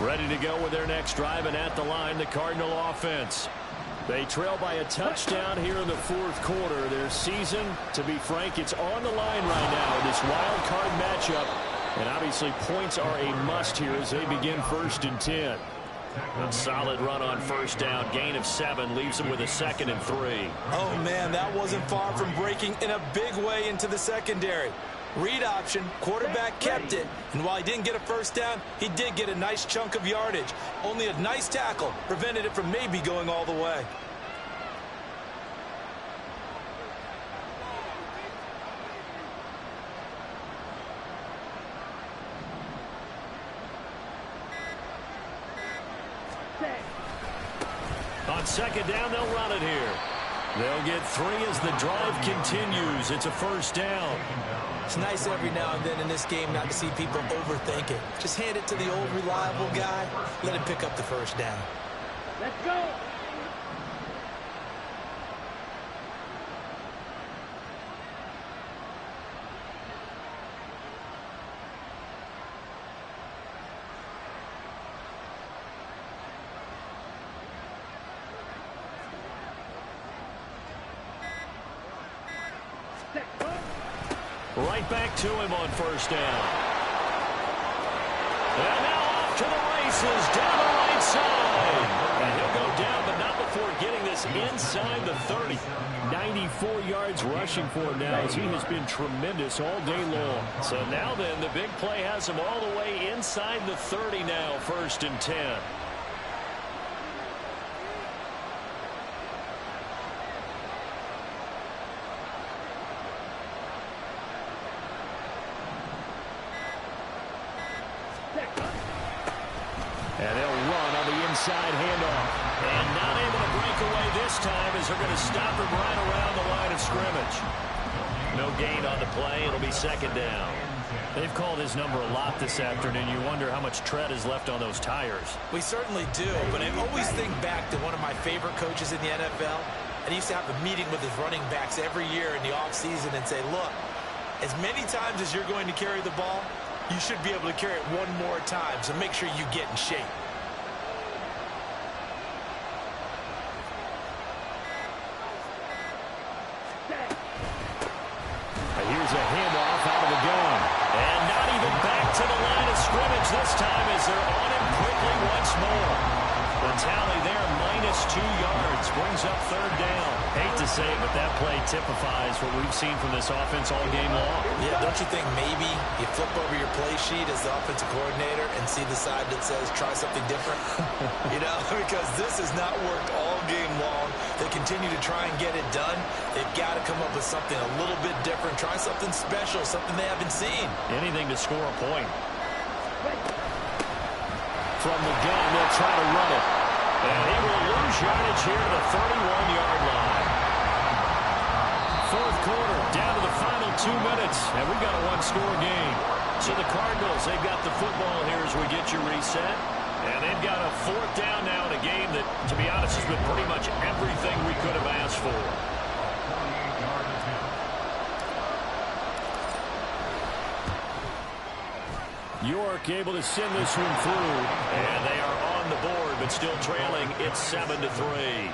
Ready to go with their next drive, and at the line, the Cardinal offense. They trail by a touchdown here in the fourth quarter. Their season, to be frank, it's on the line right now in this wild card matchup. And obviously points are a must here as they begin 1st and 10. A solid run on first down. Gain of 7 leaves them with a 2nd and 3. Oh, man, that wasn't far from breaking in a big way into the secondary. Read option, quarterback kept it, and while he didn't get a first down, he did get a nice chunk of yardage. Only a nice tackle prevented it from maybe going all the way. On 2nd down, they'll run it here. They'll get 3 as the drive continues. It's a first down. It's nice every now and then in this game not to see people overthink it. Just hand it to the old reliable guy. Let him pick up the first down. Let's go. Right back to him on first down. And now off to the races down the right side. And he'll go down, but not before getting this inside the 30. 94 yards rushing for him now as he has been tremendous all day long. So now then, the big play has him all the way inside the 30 now, 1st and 10. And they'll run on the inside handoff. And not able to break away this time as they're going to stop him right around the line of scrimmage. No gain on the play. It'll be 2nd down. They've called his number a lot this afternoon. You wonder how much tread is left on those tires. We certainly do, but I always think back to one of my favorite coaches in the NFL. And he used to have a meeting with his running backs every year in the offseason and say, look, as many times as you're going to carry the ball, you should be able to carry it one more time, so make sure you get in shape. Here's a handoff out of the gun. And not even back to the line of scrimmage this time as they're on him quickly once more. The tally there, -2 yards, brings up 3rd down. Hate to say it, but that play typifies what we've seen from this offense all game long. Yeah, don't you think maybe you flip over your play sheet as the offensive coordinator and see the side that says try something different? You know, because this has not worked all game long. They continue to try and get it done. They've got to come up with something a little bit different. Try something special, something they haven't seen. Anything to score a point. from the gun. They'll try to run it. And he will lose yardage here to the 31-yard line. Fourth quarter, down to the final 2 minutes, and we've got a one-score game. So the Cardinals, they've got the football here as we get your reset. And they've got a fourth down now in a game that, to be honest, has been pretty much everything we could have asked for. York able to send this one through, and they are on the board, but still trailing. It's 7-3.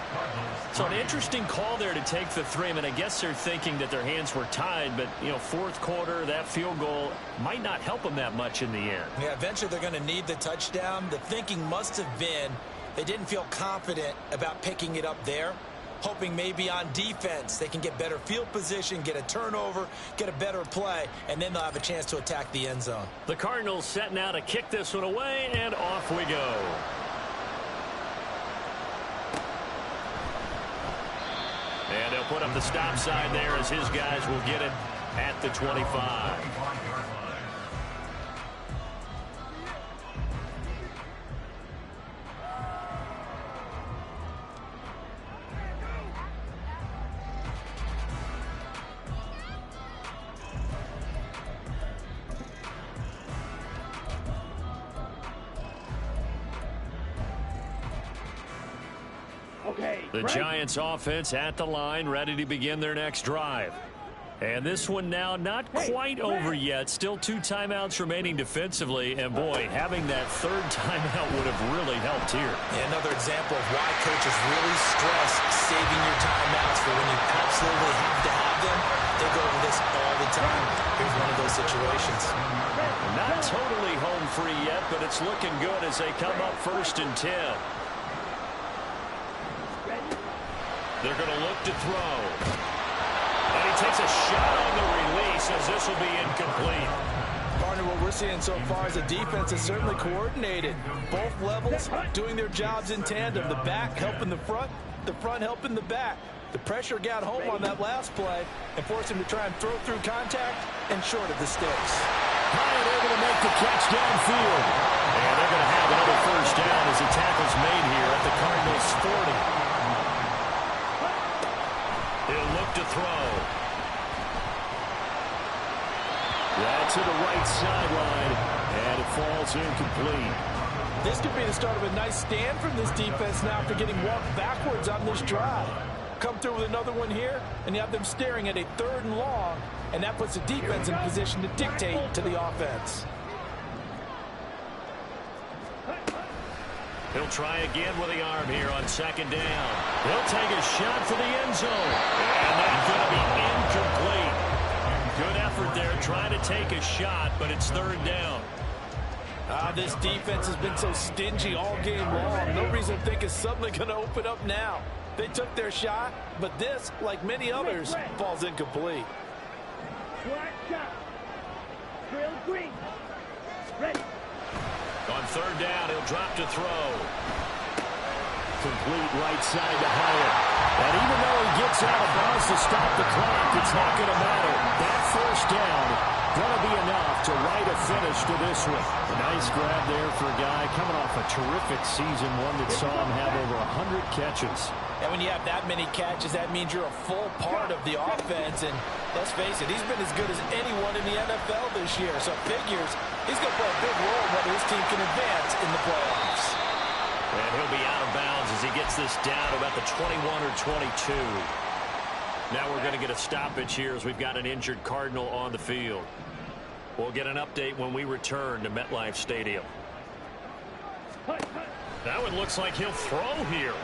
So an interesting call there to take the 3. I mean, I guess they're thinking that their hands were tied, but, you know, fourth quarter, that field goal might not help them that much in the end. Yeah, eventually they're going to need the touchdown. The thinking must have been they didn't feel confident about picking it up there, hoping maybe on defense they can get better field position, get a turnover, get a better play, and then they'll have a chance to attack the end zone. The Cardinals setting out to kick this one away, and off we go. And they'll put up the stop sign there as his guys will get it at the 25. The Giants offense at the line, ready to begin their next drive. And this one now not quite over yet. Still 2 timeouts remaining defensively. And, boy, having that third timeout would have really helped here. Yeah, another example of why coaches really stress saving your timeouts for when you absolutely have to have them. They go over this all the time. Here's one of those situations. Not totally home free yet, but it's looking good as they come up 1st and 10. They're going to look to throw. And he takes a shot on the release as this will be incomplete. Partner, what we're seeing so far is the defense is certainly coordinated. Both levels doing their jobs in tandem. The back helping the front helping the back. The pressure got home on that last play and forced him to try and throw through contact and short of the sticks. Hyatt able to make the catch downfield. And they're going to have another first down as the tackle's made here at the Cardinals 40. He'll look to throw. That's to the right sideline, and it falls incomplete. This could be the start of a nice stand from this defense now after getting walked backwards on this drive. Come through with another one here, and you have them staring at a 3rd and long, and that puts the defense in position to dictate to the offense. He'll try again with the arm here on 2nd down. He'll take a shot for the end zone. And that's going to be incomplete. Good effort there trying to take a shot, but it's 3rd down. This defense has been so stingy all game long. No reason to think it's suddenly going to open up now. They took their shot, but this, like many others, falls incomplete. Black shot. Drill green. Ready. On 3rd down, he'll drop to throw. Complete right side to Hyatt. And even though he gets out of bounds to stop the clock, it's not going to matter. That 1st down going to be enough to write a finish to this one. A nice grab there for a guy coming off a terrific season, one that saw him have over 100 catches. And when you have that many catches, that means you're a full part of the offense. And let's face it, he's been as good as anyone in the NFL this year. So it figures he's going to play a big role in whether his team can advance in the playoffs. And he'll be out of bounds as he gets this down to about the 21 or 22. Now we're going to get a stoppage here as we've got an injured Cardinal on the field. We'll get an update when we return to MetLife Stadium. That one looks like he'll throw here.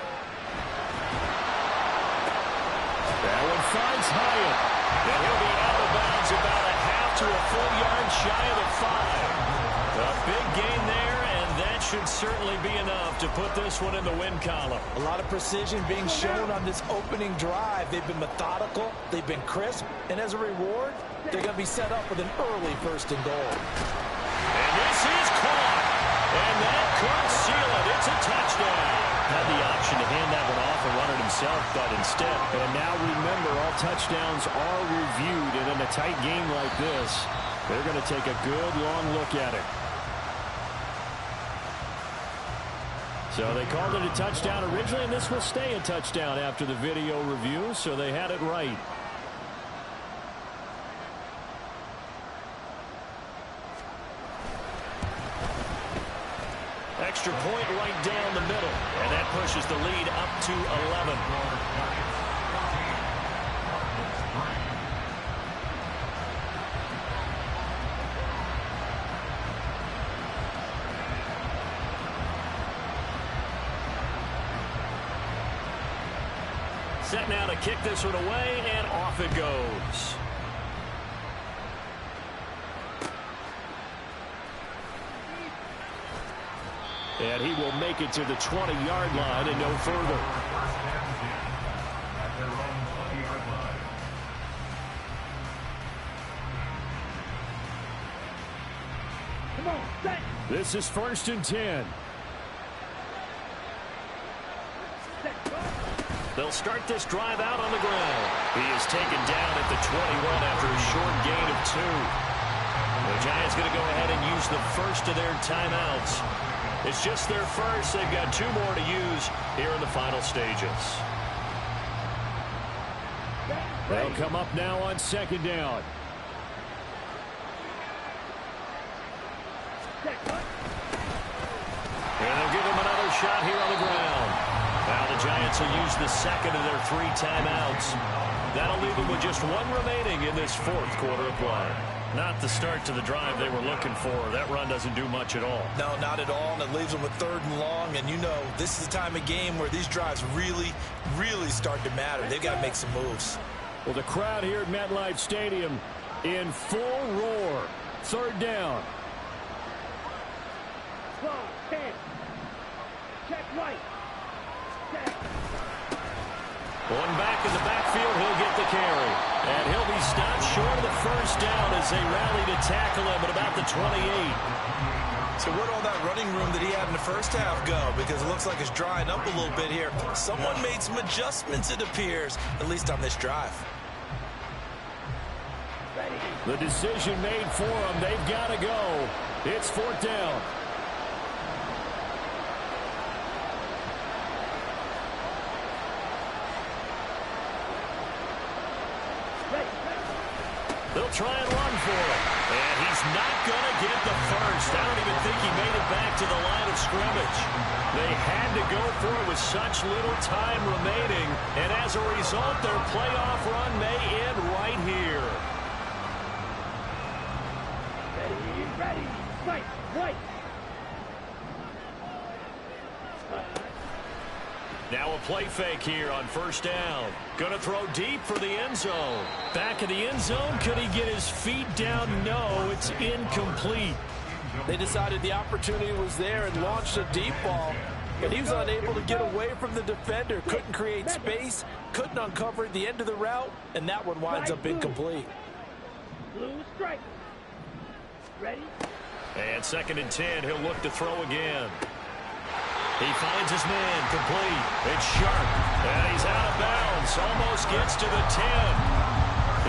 That one finds Hyatt. And he'll be out of bounds about a half to a full yard shy of the 5. A big gain there, and that should certainly be enough to put this one in the win column. A lot of precision being shown on this opening drive. They've been methodical, they've been crisp, and as a reward, they're going to be set up with an early 1st and goal. And this is caught. And that could seal it. It's a touchdown. Had the option to hand that one off and run it himself, but instead. And now remember, all touchdowns are reviewed, and in a tight game like this, they're going to take a good long look at it. So they called it a touchdown originally, and this will stay a touchdown after the video review, so they had it right. Extra point right down the middle, and that pushes the lead up to 11. Set now to kick this one away, and off it goes. And he will make it to the 20-yard line and no further. Come on, set. This is 1st and 10. They'll start this drive out on the ground. He is taken down at the 21 after a short gain of 2. The Giants going to go ahead and use the first of their timeouts. It's just their first. They've got 2 more to use here in the final stages. They'll come up now on 2nd down. And they'll give him another shot here on the ground. Now the Giants will use the second of their 3 timeouts. That'll leave them with just 1 remaining in this 4th quarter of play. Not the start to the drive they were looking for. That run doesn't do much at all. No, not at all, and it leaves them with 3rd and long. And you know, this is the time of game where these drives really, really start to matter. They've got to make some moves. Well, the crowd here at MetLife Stadium in full roar. 3rd down. Slide, 10. Check right. Check. One back in the backfield, he'll get the carry. And he'll be stopped short of the 1st down as they rally to tackle him at about the 28. So where'd all that running room that he had in the 1st half go? Because it looks like it's drying up a little bit here. Someone made some adjustments, it appears, at least on this drive. The decision made for them. They've got to go. It's 4th down. They'll try and run for it. And he's not going to get the first. I don't even think he made it back to the line of scrimmage. They had to go for it with such little time remaining. And as a result, their playoff run may end right here. Ready. Right. Right. Now a play fake here on 1st down. Going to throw deep for the end zone. Back of the end zone. Could he get his feet down? No, it's incomplete. They decided the opportunity was there and launched a deep ball. But he was unable to get away from the defender. Couldn't create space. Couldn't uncover the end of the route. And that one winds up incomplete. Blue strike. Ready? And 2nd and 10. He'll look to throw again. He finds his man complete. It's Sharp. And he's out of bounds. Almost gets to the 10.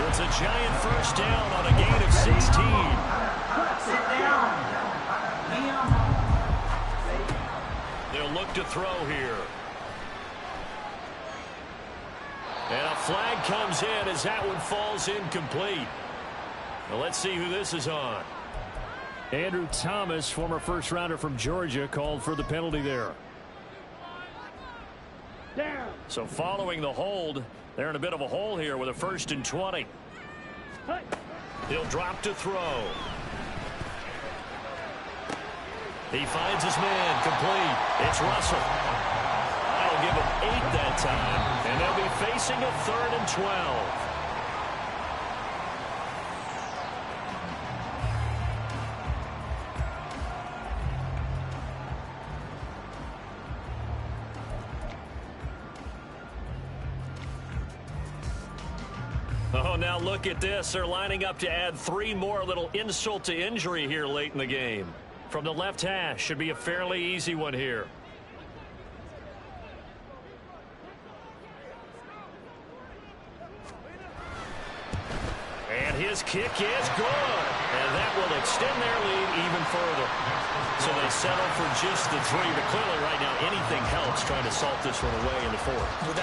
It's a giant 1st down on a gain of 16. Sit down. They'll look to throw here. And a flag comes in as that one falls incomplete. Well, let's see who this is on. Andrew Thomas, former 1st rounder from Georgia, called for the penalty there. Down. So following the hold, they're in a bit of a hole here with a 1st and 20. He'll drop to throw. He finds his man complete. It's Russell. That'll give him 8 that time, and they'll be facing a 3rd and 12. Oh, now look at this. They're lining up to add 3 more, a little insult to injury here late in the game. From the left hash, should be a fairly easy one here. And his kick is good. And that will extend their lead even further. So they settle for just the 3. But clearly right now anything helps trying to salt this one away in the 4th. Without